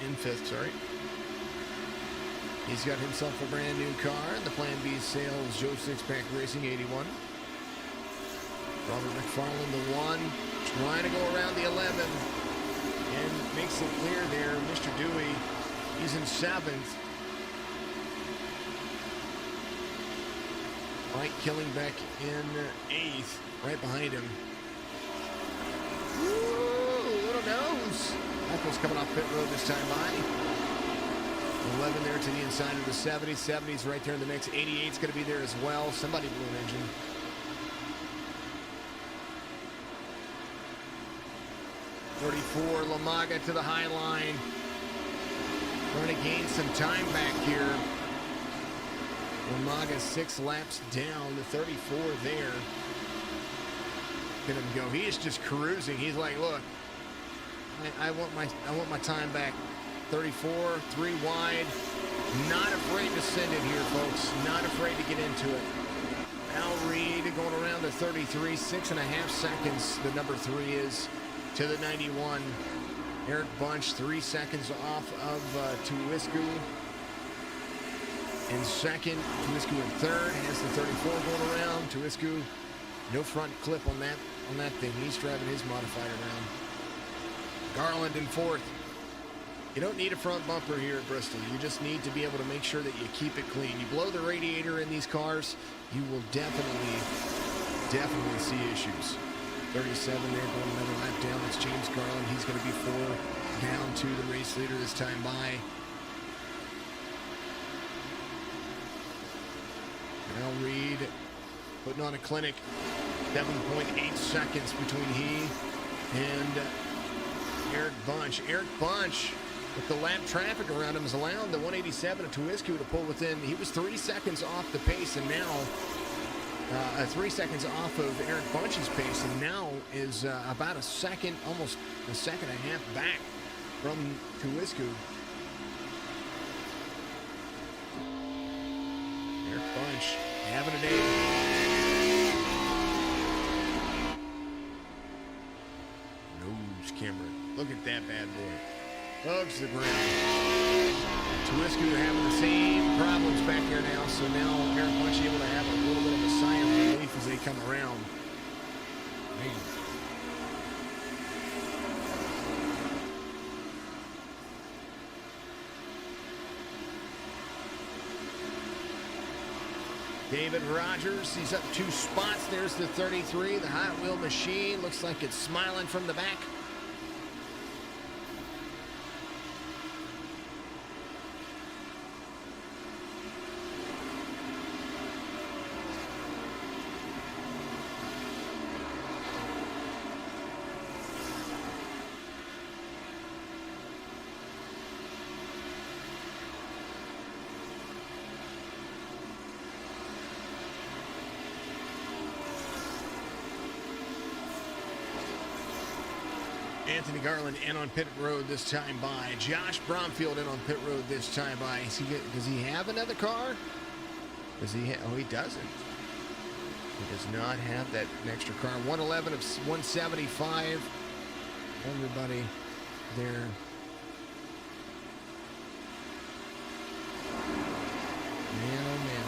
In fifth, sorry. He's got himself a brand new car. The Plan B Sales Joe Sixpack Racing 81. Robert McFarland, the 1, trying to go around the 11. And makes it clear there, Mr. Dewey, he's in 7th. Mike Killingbeck in 8th, right behind him. Ooh, little nose. Michael's coming off pit road this time by. 11 there to the inside of the 70. 70's right there in the mix. 88's going to be there as well. Somebody blew an engine. 34, Lamaga to the high line. Trying to gain some time back here. Lamaga 6 laps down. The 34 there. Look at him go. He is just cruising. He's like, look, I want my time back. 34, 3 wide. Not afraid to send it here, folks. Not afraid to get into it. Al Reed going around the 33, 6.5 seconds. The number 3 is to the 91. Eric Bunch 3 seconds off of Tuwisku in second. Tuwisku in third. Has the 34 going around. Tuwisku, no front clip on that thing. He's driving his modified around. Garland in fourth. You don't need a front bumper here at Bristol. You just need to be able to make sure that you keep it clean. You blow the radiator in these cars, you will definitely see issues. 37 there, going another lap down. It's James Garland. He's going to be 4 down to the race leader this time by. Al Reed putting on a clinic. 7.8 seconds between he and Eric Bunch. Eric Bunch, with the lap traffic around him, is allowed the 187 of Tuwisku to pull within. He was 3 seconds off the pace, and now 3 seconds off of Eric Bunch's pace, and now is about a second, almost a second and a half back from Tuwisku. Eric Bunch having a day. Nose camera. Look at that bad boy. Hugs the ground. Tuwisku having the same problems back here now, so now Eric Bunch able to have a little bit of a sigh of relief as they come around. Man. David Rogers, he's up 2 spots. There's the 33, the Hot Wheel Machine. Looks like it's smiling from the back. Anthony Garland in on pit road this time by. Josh Bromfield in on pit road this time by. Does he have another car? Does he? Oh, he doesn't. He does not have that extra car. 111 of 175. Everybody there. Man, oh man.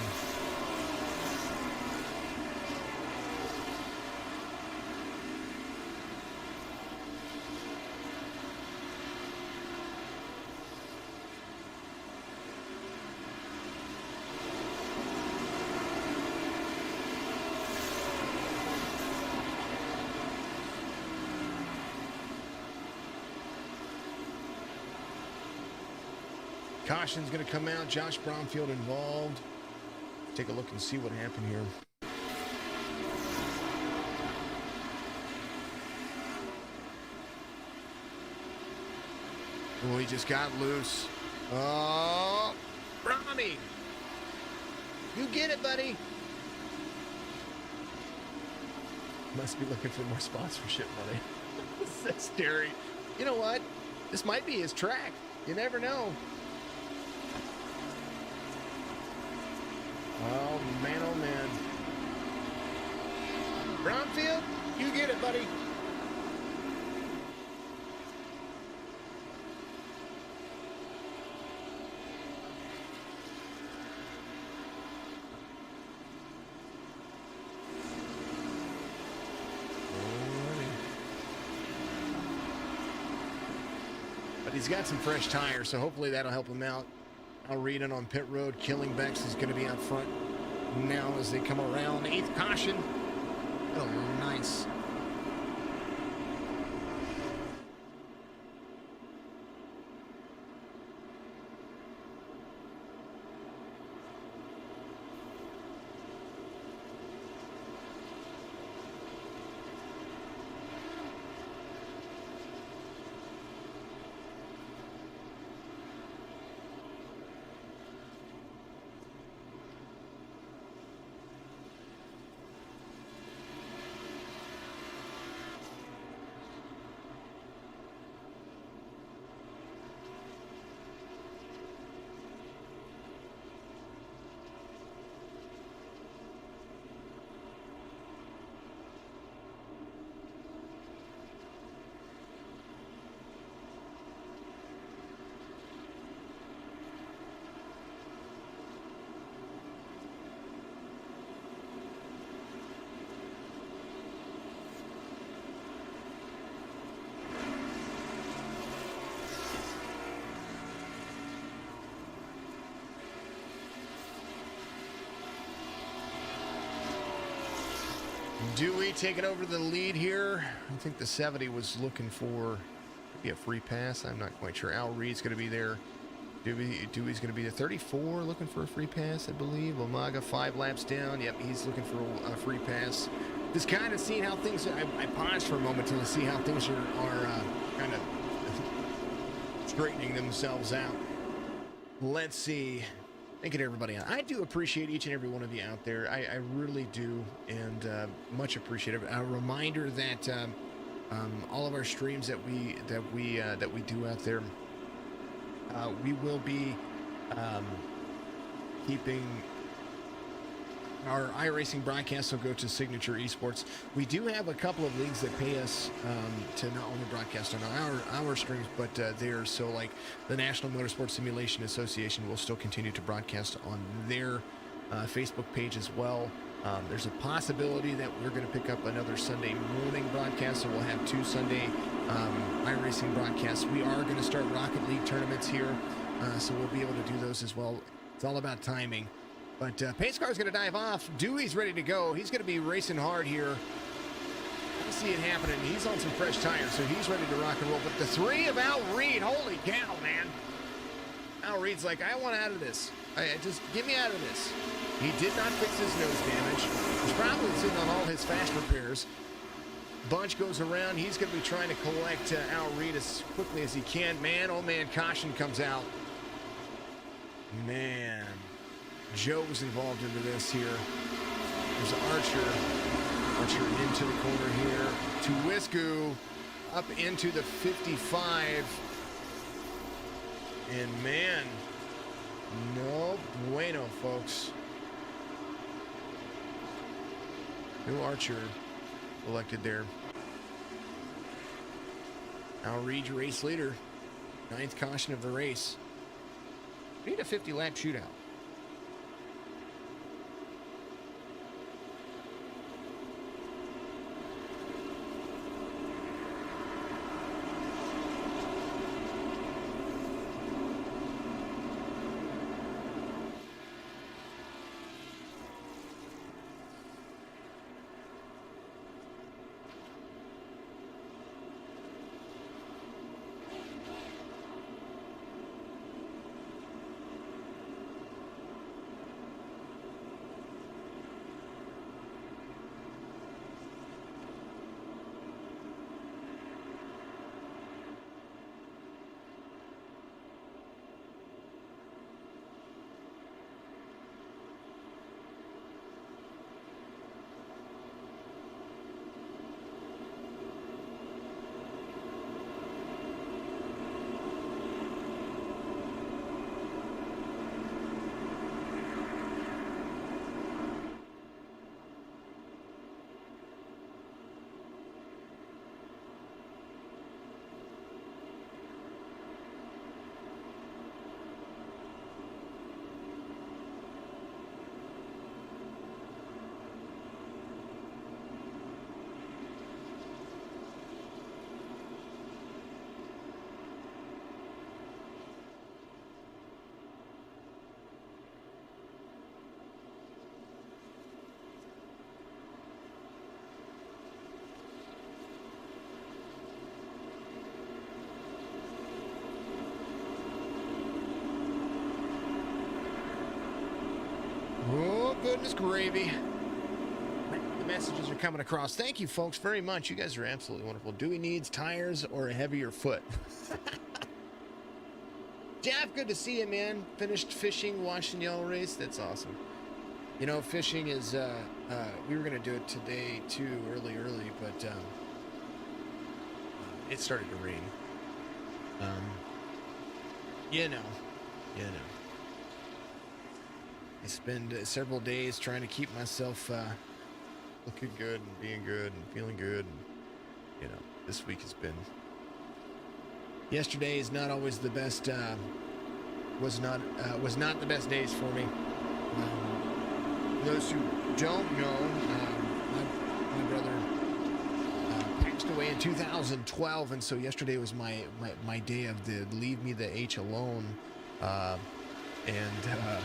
Caution's going to come out. Josh Bromfield involved. Take a look and see what happened here. Oh, he just got loose. Oh, Brommy. You get it, buddy. Must be looking for more sponsorship money. That's scary. You know what? This might be his track. You never know. Oh, man, oh, man. Bromfield, you get it, buddy. But he's got some fresh tires, so hopefully that'll help him out. Al Reedon on pit road. Killingbex is going to be out front now as they come around. 8th caution. Oh, nice. Dewey taking over the lead here. I think the 70 was looking for maybe a free pass. I'm not quite sure. Al Reed's going to be there. Dewey's going to be the 34 looking for a free pass, I believe. Umaga 5 laps down. Yep, he's looking for a free pass. Just kind of seeing how things... I paused for a moment to see how things are kind of straightening themselves out. Let's see. Thank you to everybody. I do appreciate each and every one of you out there. I really do, and much appreciated. A reminder that all of our streams that we do out there, we will be keeping our iRacing broadcast will go to Signature Esports. We do have a couple of leagues that pay us to not only broadcast on our streams, but theirs. So like the National Motorsport Simulation Association will still continue to broadcast on their Facebook page as well. There's a possibility that we're going to pick up another Sunday morning broadcast, so we'll have 2 Sunday iRacing broadcasts. We are going to start Rocket League tournaments here, so we'll be able to do those as well. It's all about timing. But pace car's going to dive off. Dewey's ready to go. He's going to be racing hard here. I see it happening. He's on some fresh tires, so he's ready to rock and roll. But the 3 of Al Reed, holy cow, man. Al Reed's like, I want out of this. Just get me out of this. He did not fix his nose damage. He's probably sitting on all his fast repairs. Bunch goes around. He's going to be trying to collect Al Reed as quickly as he can. Man, oh man, caution comes out. Man. Joe was involved into this here. There's Archer. Archer into the corner here. To Wisku. Up into the 55. And man, no bueno, folks. No Archer elected there. Al Reed, your race leader. 9th caution of the race. We need a 50-lap shootout. is gravy. The messages are coming across. Thank you, folks, very much. You guys are absolutely wonderful. Dewey needs tires or a heavier foot. Jeff, good to see you, man. Finished fishing, watching y'all race. That's awesome. You know, fishing is, we were going to do it today, too, early, but it started to rain. You know. I spend several days trying to keep myself looking good and being good and feeling good. And, you know, this week has been... Yesterday is not always the best, was not the best days for me. Those who don't know, my brother passed away in 2012, and so yesterday was my day of the leave me the H alone, and I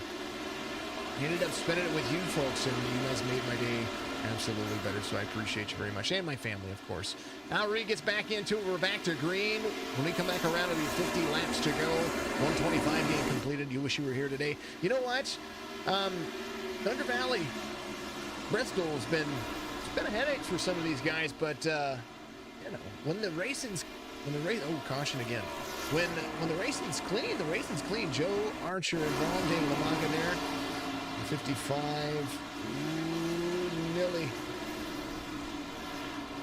ended up spending it with you folks, and you guys made my day absolutely better, so I appreciate you very much, and my family, of course. Now Reed gets back into it. We're back to green. When we come back around, it'll be 50 laps to go. 125 game completed. You wish you were here today. You know what? Thunder Valley, Bristol has been a headache for some of these guys, but you know, when the racing's caution again. When the racing's clean. Joe Archer and Ron De La Maga there. 55. Nilly.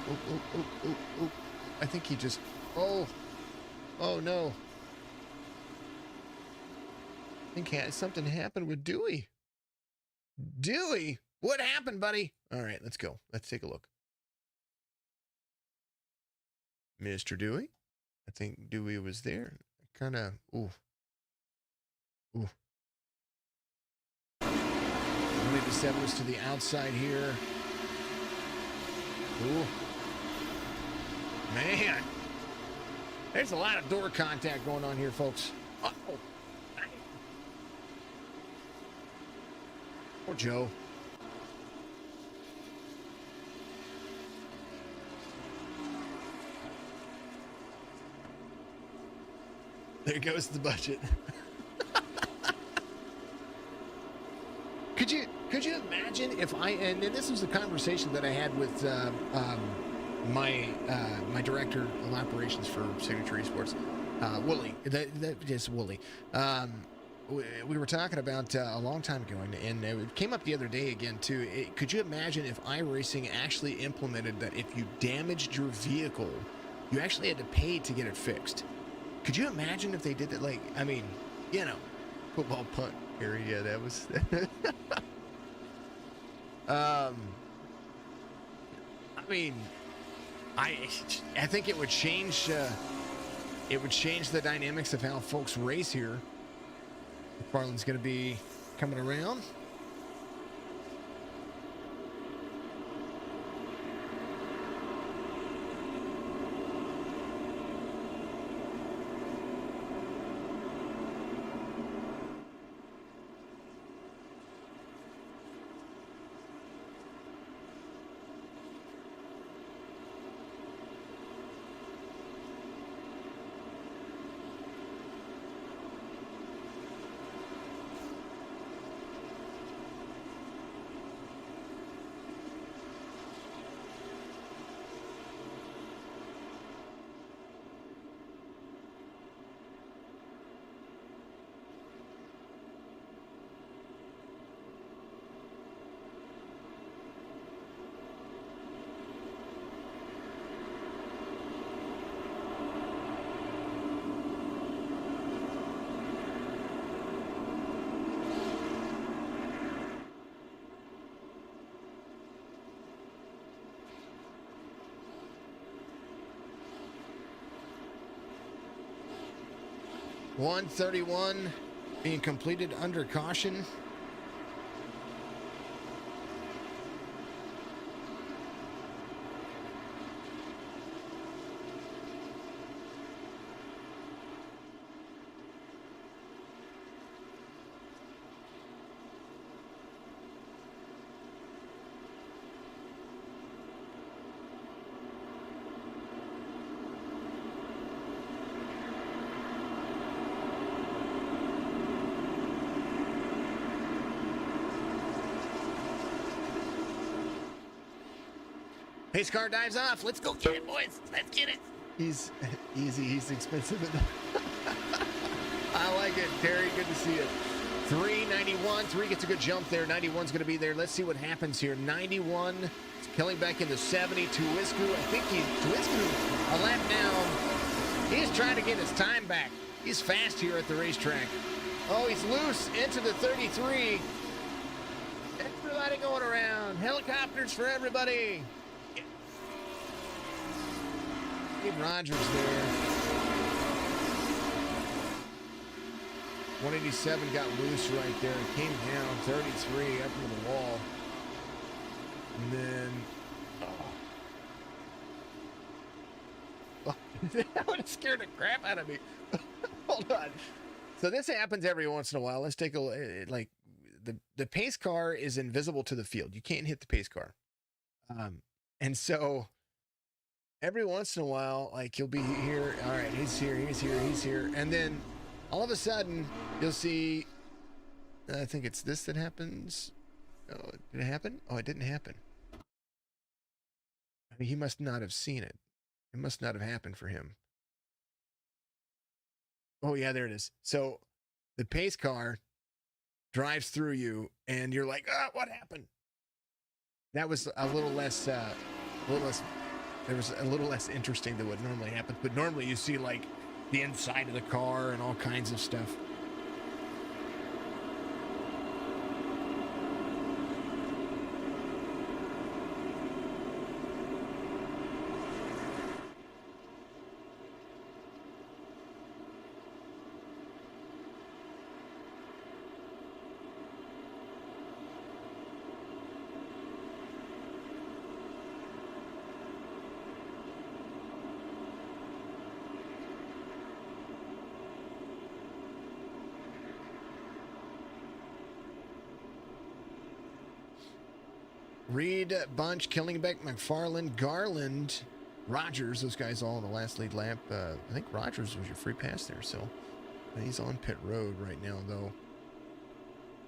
Oh. I think he just... Oh no. I think something happened with Dewey. Dewey? What happened, buddy? All right, let's go. Let's take a look. Mr. Dewey? I think Dewey was there. Kind of... Ooh. 187 is to the outside here. Ooh. Man. There's a lot of door contact going on here, folks. Uh-oh. Poor Joe. There goes the budget. Could you imagine if and this was a conversation that I had with my director of operations for Signature Esports, Wooly. Yes, Wooly. We were talking about a long time ago, and it came up the other day again too. Could you imagine if iRacing actually implemented that if you damaged your vehicle, you actually had to pay to get it fixed? Could you imagine if they did that? Like, I mean, you know, football punt area. Yeah, that was. I mean, I think it would change. It would change the dynamics of how folks race here. McFarland's going to be coming around. .131 being completed under caution. Pace car dives off. Let's go get it, boys. Let's get it. He's easy. He's expensive. I like it, Terry. Good to see it. 391. 3 gets a good jump there. 91's going to be there. Let's see what happens here. 91 is killing back into 70. Tuisku, I think Tuisku a lap down. He's trying to get his time back. He's fast here at the racetrack. Oh, he's loose into the 33. Everybody going around. Helicopters for everybody. Steve Rogers there. 187 got loose right there. Came down 33 up into the wall. And then... Oh. That would have scared the crap out of me. Hold on. So this happens every once in a while. Let's take a like the pace car is invisible to the field. You can't hit the pace car. And so every once in a while, like you'll be here. All right, he's here, he's here, he's here. And then all of a sudden you'll see, I think it's this that happens. Oh, did it happen? Oh, it didn't happen. I mean, he must not have seen it. It must not have happened for him. Oh, yeah, there it is. So the pace car drives through you, and you're like, ah, what happened? That was a little less, there was a little less interesting than what normally happens. But normally you see, like, the inside of the car and all kinds of stuff. Reed, Bunch, Killingbeck, McFarland, Garland, Rogers, those guys all in the last lead lap. I think Rogers was your free pass there, so he's on pit road right now, though.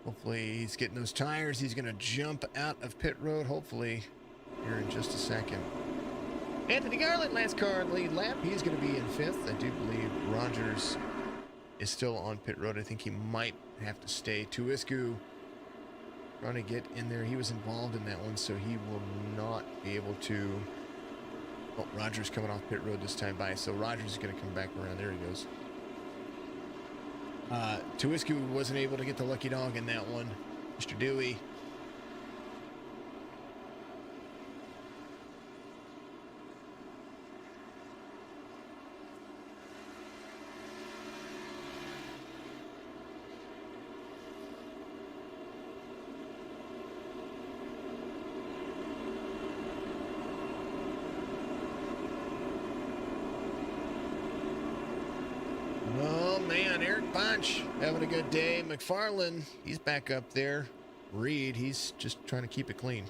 Hopefully he's getting those tires. He's going to jump out of pit road, hopefully, here in just a second. Anthony Garland, last car in lead lap. He's going to be in 5th. I do believe Rogers is still on pit road. I think he might have to stay. Tuisku trying to get in there. He was involved in that one, so he will not be able to. Oh, Rogers coming off pit road this time by, so Rogers is going to come back around. There he goes. Tuisku wasn't able to get the lucky dog in that one. Mr. Dewey. Bunch having a good day. McFarland, he's back up there. Reed, he's just trying to keep it clean.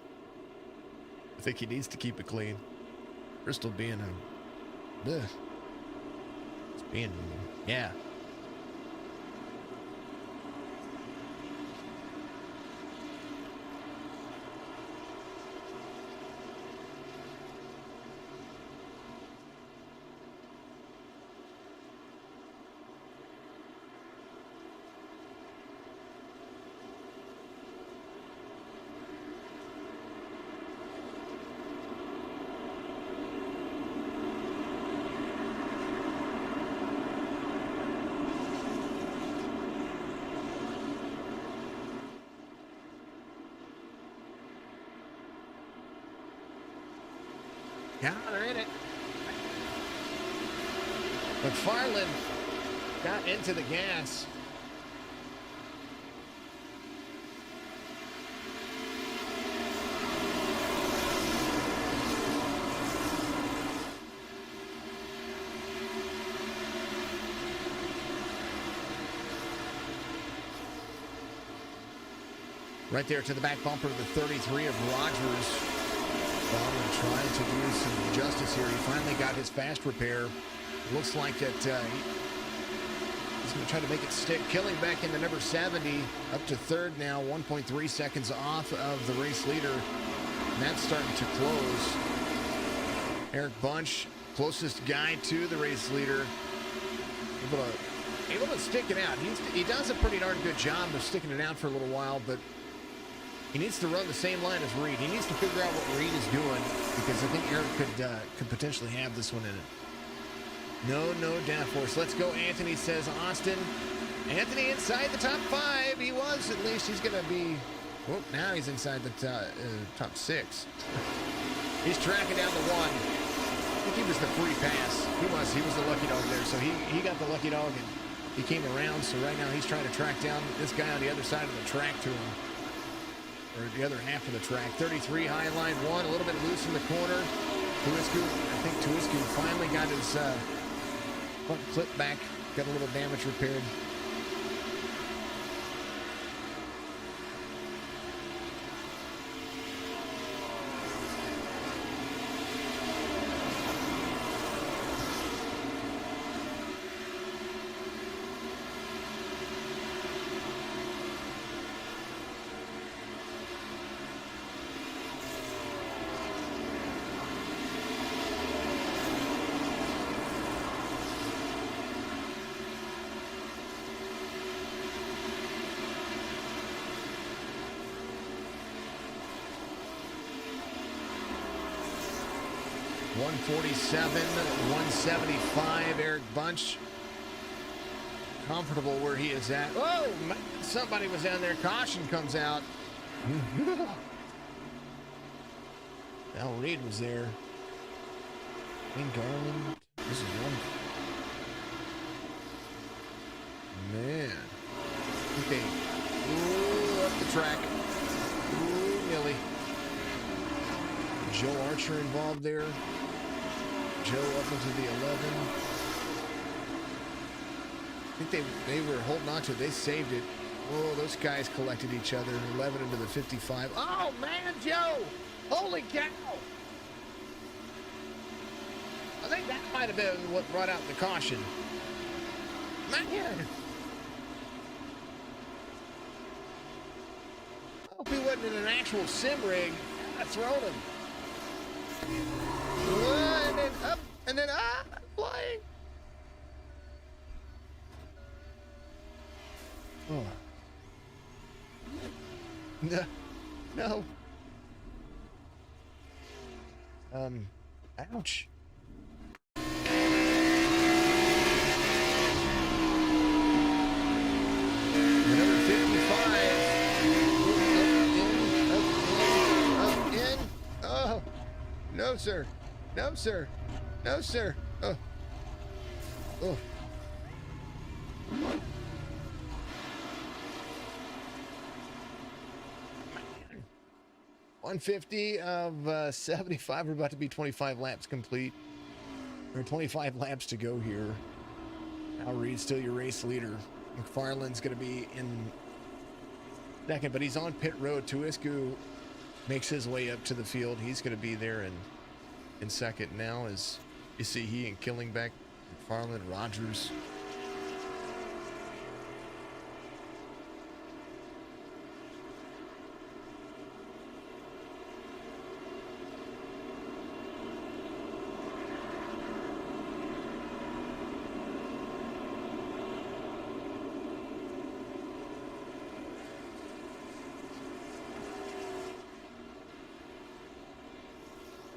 I think he needs to keep it clean. Bristol being it's being, yeah. Yeah, they're in it. McFarland got into the gas. Right there to the back bumper of the 33 of Rogers. Baldwin trying to do some justice here. He finally got his fast repair. Looks like that he's going to try to make it stick. Killing back into number 70, up to 3rd now, 1.3 seconds off of the race leader. And that's starting to close. Eric Bunch, closest guy to the race leader, able to stick it out. He does a pretty darn good job of sticking it out for a little while, but he needs to run the same line as Reed. He needs to figure out what Reed is doing, because I think Eric could potentially have this one in it. No downforce. Let's go, Anthony, says Austin. Anthony inside the top 5. He was, at least. He's going to be... Oh, now he's inside the top 6. He's tracking down the 1. I think he was the free pass. He was the lucky dog there. So he got the lucky dog, and he came around. So right now he's trying to track down this guy on the other side of the track to him. Or the other half of the track. 33, high line 1. A little bit loose in the corner. I think Tuiscu finally got his front clip back. Got a little damage repaired. .147, 175, Eric Bunch. Comfortable where he is at. Oh, somebody was down there. Caution comes out. Al Reed was there. Wayne Garland. This is one. Man. Okay. Ooh, up the track. Ooh, Millie. Joe Archer involved there. Joe up into the 11. I think they were holding on to it. They saved it. Oh, those guys collected each other. 11 into the 55. Oh, man, Joe! Holy cow! I think that might have been what brought out the caution. Man! I hope he wasn't in an actual sim rig. I'd have thrown him. And then up, and then flying. Oh. No. Ouch. Number 55. Up in. Oh. No, sir. No, sir. No, sir. Oh. Oh. 150 of 75. We're about to be 25 laps complete. Or 25 laps to go here. Al Reed's still your race leader. McFarland's going to be in second, but he's on pit road. Tuiscu makes his way up to the field. He's going to be there in second now, as you see he and Killingbeck, McFarland, Rogers.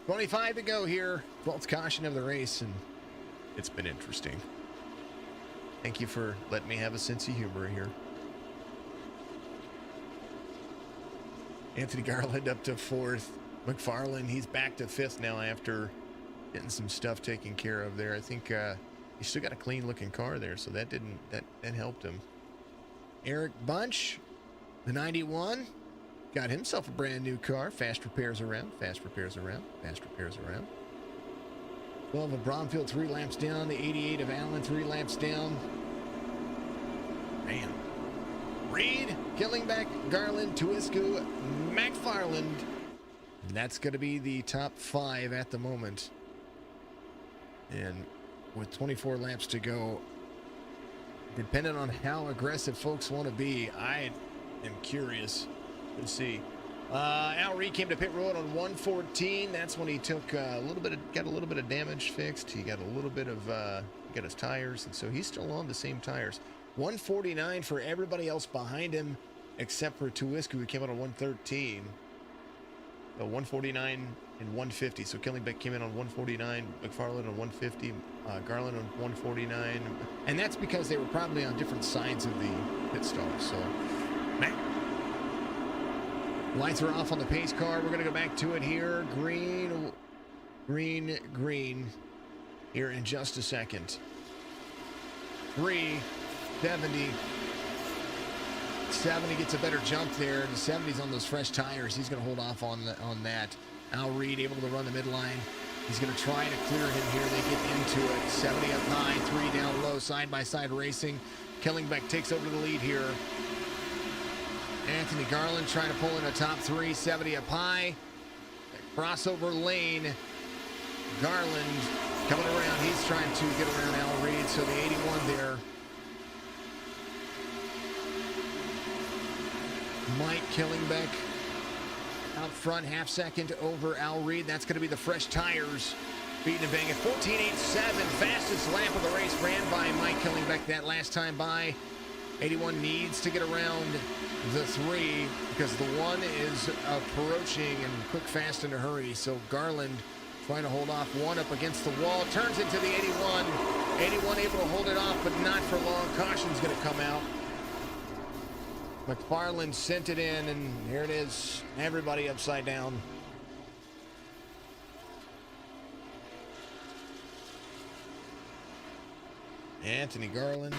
.25 to go here. 12th caution of the race, and it's been interesting. Thank you for letting me have a sense of humor here. Anthony Garland up to 4th. McFarland, he's back to 5th now after getting some stuff taken care of there. I think he still got a clean looking car there, so that helped him. Eric Bunch, the 91. Got himself a brand new car. Fast repairs around. Fast repairs around. Fast repairs around. 12 of Bromfield, 3 laps down. The 88 of Allen, 3 laps down. Man. Reed, Killingbeck, Garland, Tuiscu, McFarland. And that's going to be the top 5 at the moment. And with 24 laps to go, depending on how aggressive folks want to be, I am curious to see. Al Reed came to pit road on 114. That's when he took got a little bit of damage fixed. He got a little bit of, got his tires, and so he's still on the same tires. 149 for everybody else behind him, except for Tuisku, who came out on 113. 149 and 150. So Kellingbeck came in on 149, McFarland on 150, Garland on 149. And that's because they were probably on different sides of the pit stall. So, lights are off on the pace car. We're going to go back to it here. Green here in just a second. 370. 70 gets a better jump there. The 70's on those fresh tires. He's going to hold off on that. Al Reed able to run the midline. He's going to try to clear him here. They get into it. 70 up high, 3 down low, side-by-side racing. Kellingbeck takes over the lead here. Anthony Garland trying to pull in a top 3, 70 up high. Crossover lane. Garland coming around. He's trying to get around Al Reed. So the 81 there. Mike Kellingbeck out front, half second over Al Reed. That's going to be the fresh tires. Beating and banging. 14.87, fastest lap of the race ran by Mike Kellingbeck that last time by. 81 needs to get around the 3 because the 1 is approaching and quick, fast, in a hurry. So Garland trying to hold off 1 up against the wall. Turns into the 81. 81 able to hold it off, but not for long. Caution's going to come out. McFarland sent it in, and here it is. Everybody upside down. Anthony Garland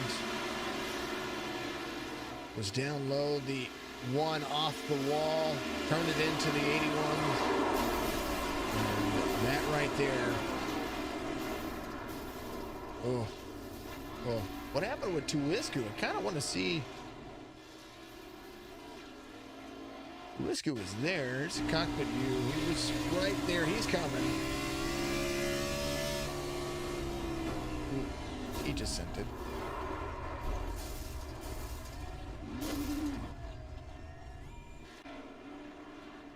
was down low. The 1 off the wall. Turned it into the 81. And that right there. Oh. What happened with Tuisku? I kind of want to see. Tuisku was there. It's a cockpit view. He was right there. He's coming. He just sent it.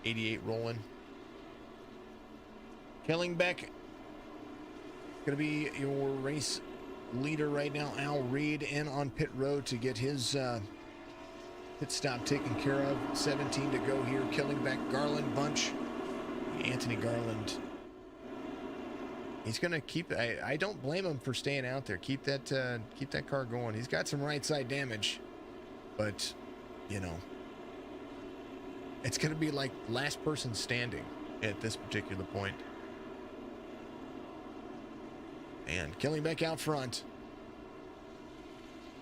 '88 rolling. Kellingbeck going to be your race leader right now. Al Reed in on pit road to get his pit stop taken care of. 17 to go here. Kellingbeck, Garland bunch. Anthony Garland. He's going to keep. I don't blame him for staying out there. Keep that car going. He's got some right side damage, but you know, it's going to be like last person standing at this particular point. And Kellingbeck out front.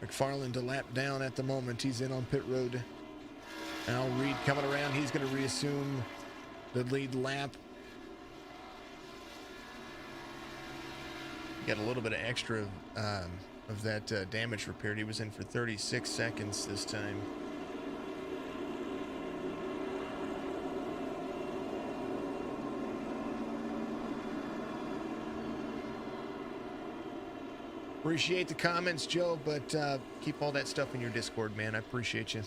McFarland a lap down at the moment. He's in on pit road. Al Reed coming around. He's going to reassume the lead lap. Got a little bit of extra of that damage repaired. He was in for 36 seconds this time. Appreciate the comments, Joe, but keep all that stuff in your Discord, man. I appreciate you.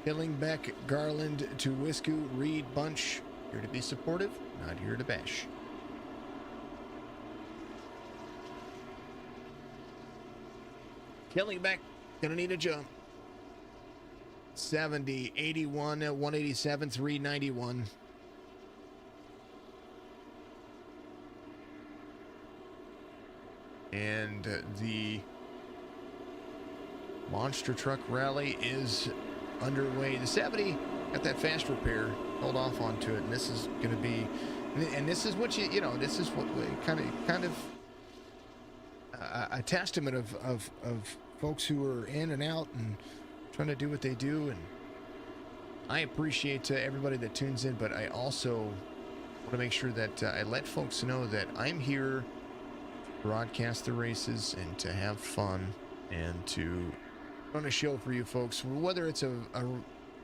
Kellingbeck, Garland, Tuisku, Reed, bunch. Here to be supportive, not here to bash. Kellingbeck, gonna need a jump. 70, 81, 187, 391. And the monster truck rally is underway. The 70 got that fast repair, held off onto it, and this is going to be, and this is what you know, this is what kind of a testament of folks who are in and out and trying to do what they do. And I appreciate everybody that tunes in, but I also want to make sure that I let folks know that I'm here to broadcast the races and to have fun and to run a show for you folks, whether it's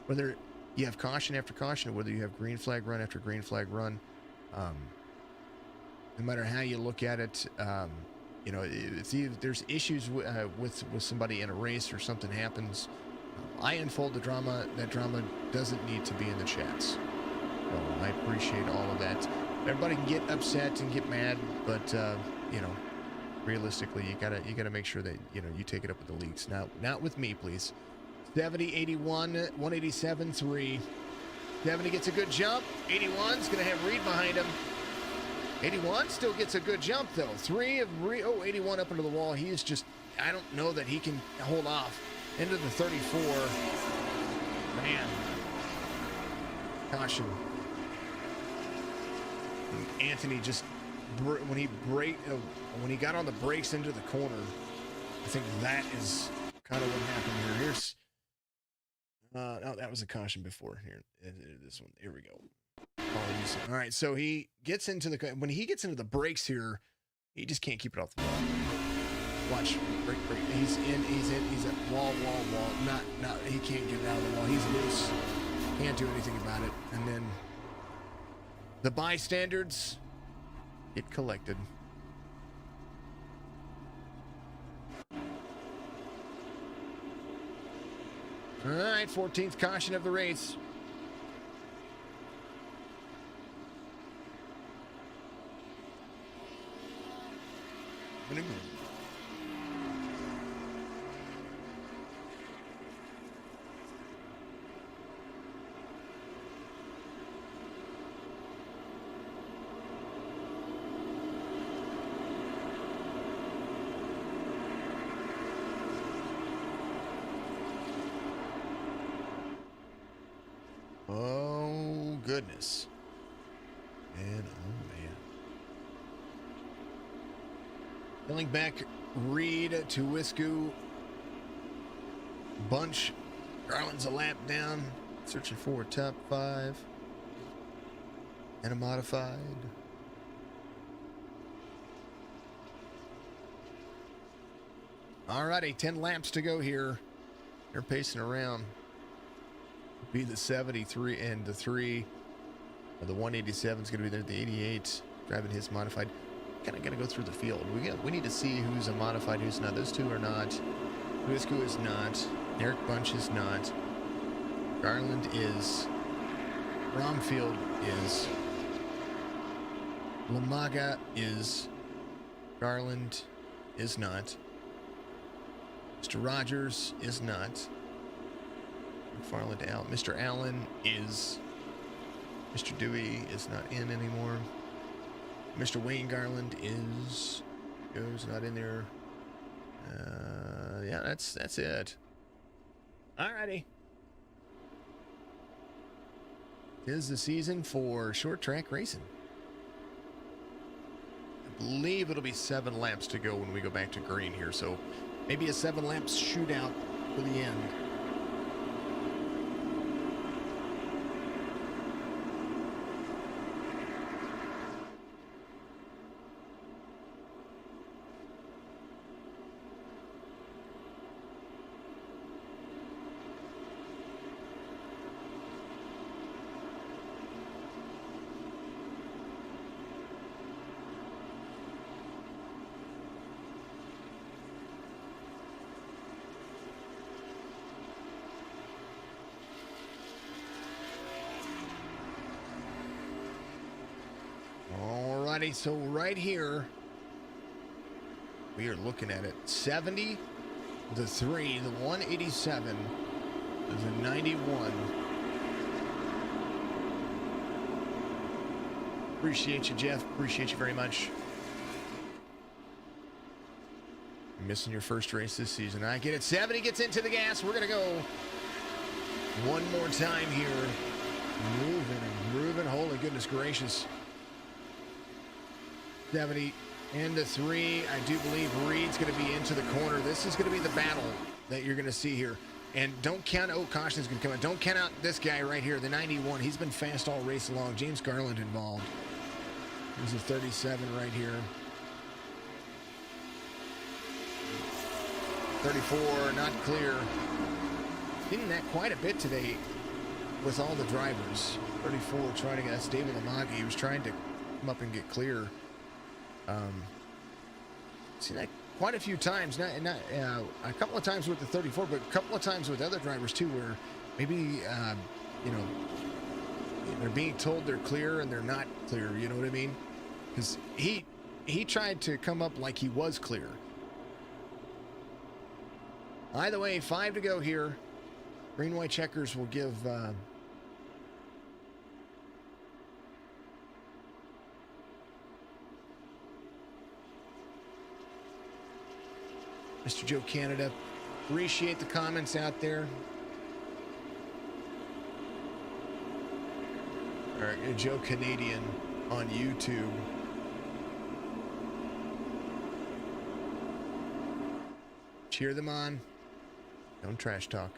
whether you have caution after caution or whether you have green flag run after green flag run. No matter how you look at it, you know, there's issues with somebody in a race or something happens, I unfold the drama. That drama doesn't need to be in the chats. So I appreciate all of that. Everybody can get upset and get mad, but you know, realistically, you gotta make sure that you take it up with the leagues. Now, not with me, please. 70, 81, 187, 3. 70 gets a good jump. 81's gonna have Reed behind him. 81 still gets a good jump though. 3 of Reed. Oh, 81 up into the wall. He is just. I don't know that he can hold off. Into the 34. Man. Caution. Anthony just when he got on the brakes into the corner, I think that is kind of what happened here. Here's no, that was a caution before. Here, this one. Here we go. Apologies. All right, so he gets into when he gets into the brakes here, he just can't keep it off the wall. Watch, break. He's at wall. Not. He can't get it out of the wall. He's loose. Can't do anything about it. And then the bystanders get collected. All right, 14th caution of the race. Oh, goodness. And, oh, man. Filling back Reed to Wisku. Bunch. Garland's a lap down. Searching for a top 5. And a modified. Alrighty, 10 laps to go here. They're pacing around. Be the 73 and the 3. The 187 is going to be there. The 88 driving his modified. Kind of got to go through the field. We need to see who's a modified, who's not. Those two are not. Wisku is not. Eric Bunch is not. Garland is. Bromfield is. Lamaga is. Garland is not. Mr. Rogers is not. McFarland out. Mr. Allen is. Mr. Dewey is not in anymore. Mr. Wayne Garland is. Goes not in there. Yeah, that's it. Alrighty. Tis the season for short track racing. I believe it'll be 7 laps to go when we go back to green here, so maybe a 7 laps shootout for the end. Alrighty, so right here, we are looking at it. 70, the 3, the 187, the 91. Appreciate you, Jeff. Appreciate you very much. You're missing your first race this season. I get it. 70 gets into the gas. We're going to go one more time here. Moving and grooving. Holy goodness gracious. 70 and the 3. I do believe Reed's going to be into the corner. This is going to be the battle that you're going to see here. And don't count, oh, caution's going to come out. Don't count out this guy right here, the 91. He's been fast all race long. James Garland involved. There's a 37 right here. 34, not clear. Hitting that quite a bit today with all the drivers. 34 trying to get, that's David Lamaghi. He was trying to come up and get clear. See that quite a few times, not a couple of times with the 34, but a couple of times with other drivers too, where maybe you know, they're being told they're clear and they're not clear. You know what I mean? Because he tried to come up like he was clear. Either way, 5 to go here. Green white checkers will give Mr. Joe Canada. Appreciate the comments out there. All right, Joe Canadian on YouTube. Cheer them on. Don't trash talk.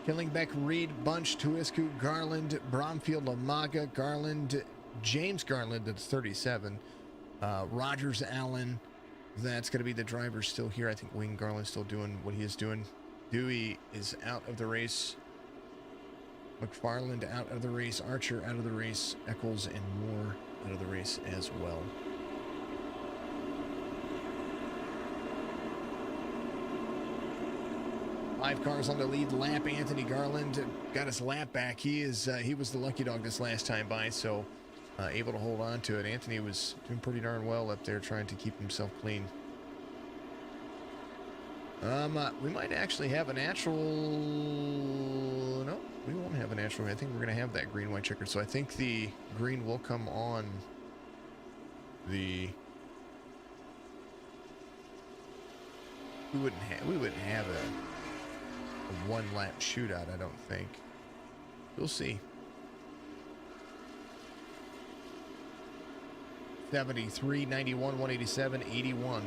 Killingbeck, Reed, Bunch, Tuisku, Garland, Bromfield, Lamaga, Garland, James Garland, that's 37. Rogers, Allen, that's going to be the driver still here. I think Wayne Garland's still doing what he is doing. Dewey is out of the race. McFarland out of the race. Archer out of the race. Eccles and Moore out of the race as well. Five cars on the lead lap. Anthony Garland got his lap back. He was the lucky dog this last time by, so able to hold on to it. Anthony was doing pretty darn well up there, trying to keep himself clean. We might actually have a natural. No, we won't have a natural. I think we're going to have that green white checker. So I think the green will come on the. We wouldn't have a one lap shootout, I don't think. We'll see. 73, 91, 187, 81.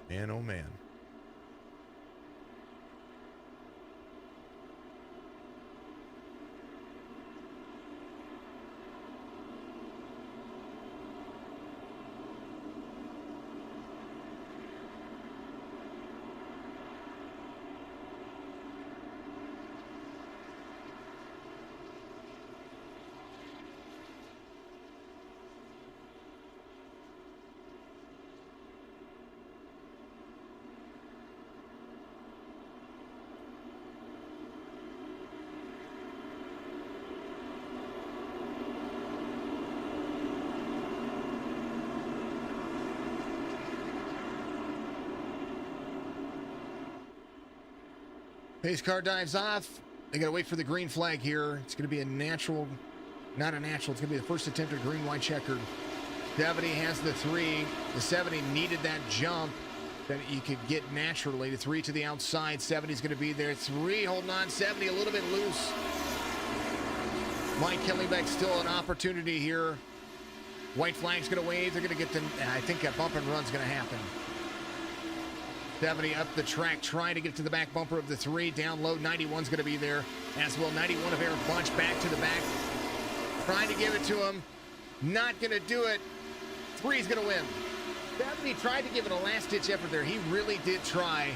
Man, oh man. Pace car dives off. They got to wait for the green flag here. It's going to be a natural, not a natural. It's going to be the first attempt at green white checkered. 70 has the 3. The 70 needed that jump that you could get naturally. The 3 to the outside. 70 is going to be there. 3 holding on. 70 a little bit loose. Mike Killingbeck still an opportunity here. White flag's going to wave. They're going to get the, I think a bump and run's going to happen. 70 up the track, trying to get to the back bumper of the 3. Down low, 91's going to be there as well. 91 of Eric Bunch back to the back. Trying to give it to him. Not going to do it. 3's going to win. 70 tried to give it a last-ditch effort there. He really did try.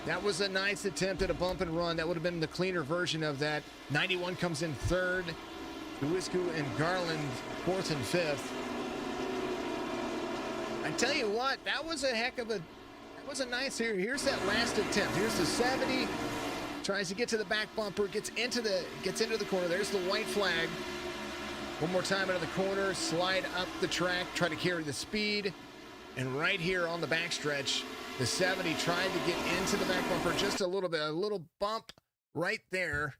That was a nice attempt at a bump and run. That would have been the cleaner version of that. 91 comes in 3rd. Duisku and Garland 4th and 5th. I tell you what, that was a heck of a... That was a nice here. Here's that last attempt. Here's the 70. Tries to get to the back bumper. Gets into the corner. There's the white flag. One more time out of the corner. Slide up the track. Try to carry the speed. And right here on the backstretch, the 70 tried to get into the back bumper just a little bit. A little bump right there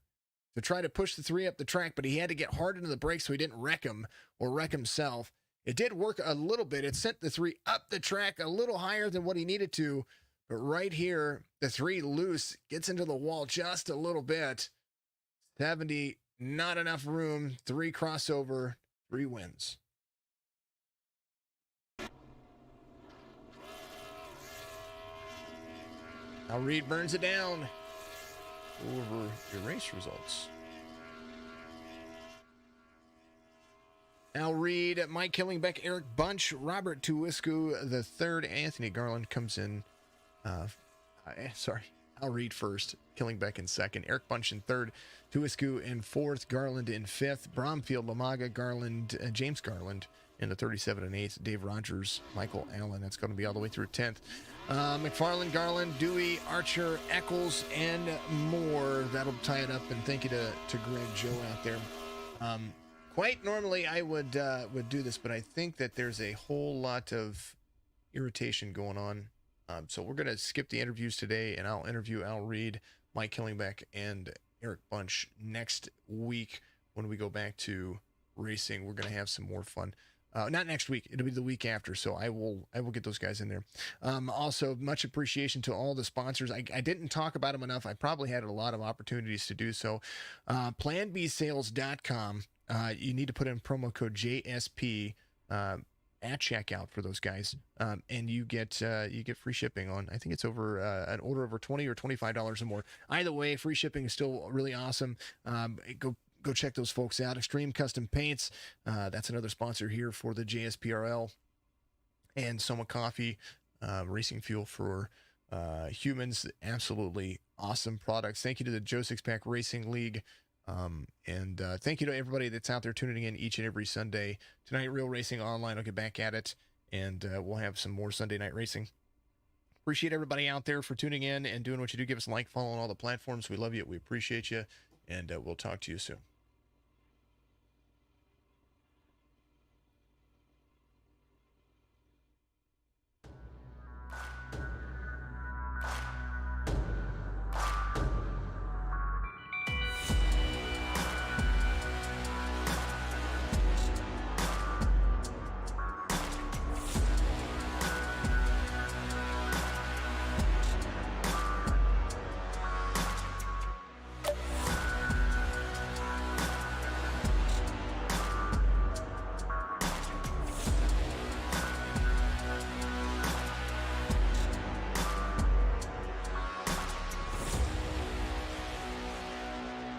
to try to push the 3 up the track. But he had to get hard into the brakes so he didn't wreck him or wreck himself. It did work a little bit. It sent the 3 up the track a little higher than what he needed to. But right here, the 3 loose, gets into the wall just a little bit. 70, not enough room. 3 crossover, 3 wins. Now Reed burns it down. Over your race results. Al Reed, Mike Killingbeck, Eric Bunch, Robert Tuwisku the third, Anthony Garland comes in. Sorry, Al Reed first, Killingbeck in second, Eric Bunch in third, Tuwisku in fourth, Garland in fifth, Bromfield, Lamaga, Garland, James Garland in the 37 and 8th, Dave Rogers, Michael Allen. That's going to be all the way through 10th. McFarland, Garland, Dewey, Archer, Eccles, and more. That'll tie it up. And thank you to Greg Joe out there. Quite normally I would do this, but I think that there's a whole lot of irritation going on. So we're going to skip the interviews today, and I'll interview Al Reed, Mike Killingbeck, and Eric Bunch next week when we go back to racing. We're going to have some more fun. Not next week. It'll be the week after. So I will get those guys in there. Also, much appreciation to all the sponsors. I didn't talk about them enough. I probably had a lot of opportunities to do so. PlanBsales.com. You need to put in promo code JSP at checkout for those guys, and you get free shipping on. I think it's over an order over $20 or $25 or more. Either way, free shipping is still really awesome. Go check those folks out. Extreme Custom Paints, that's another sponsor here for the JSPRL. And SOMA Coffee, racing fuel for humans. Absolutely awesome products. Thank you to the Joe Sixpack Racing League. And thank you to everybody that's out there tuning in each and every Sunday. Tonight, Real Racing Online. I'll get back at it, and we'll have some more Sunday night racing. Appreciate everybody out there for tuning in and doing what you do. Give us a like, follow on all the platforms. We love you. We appreciate you. And we'll talk to you soon.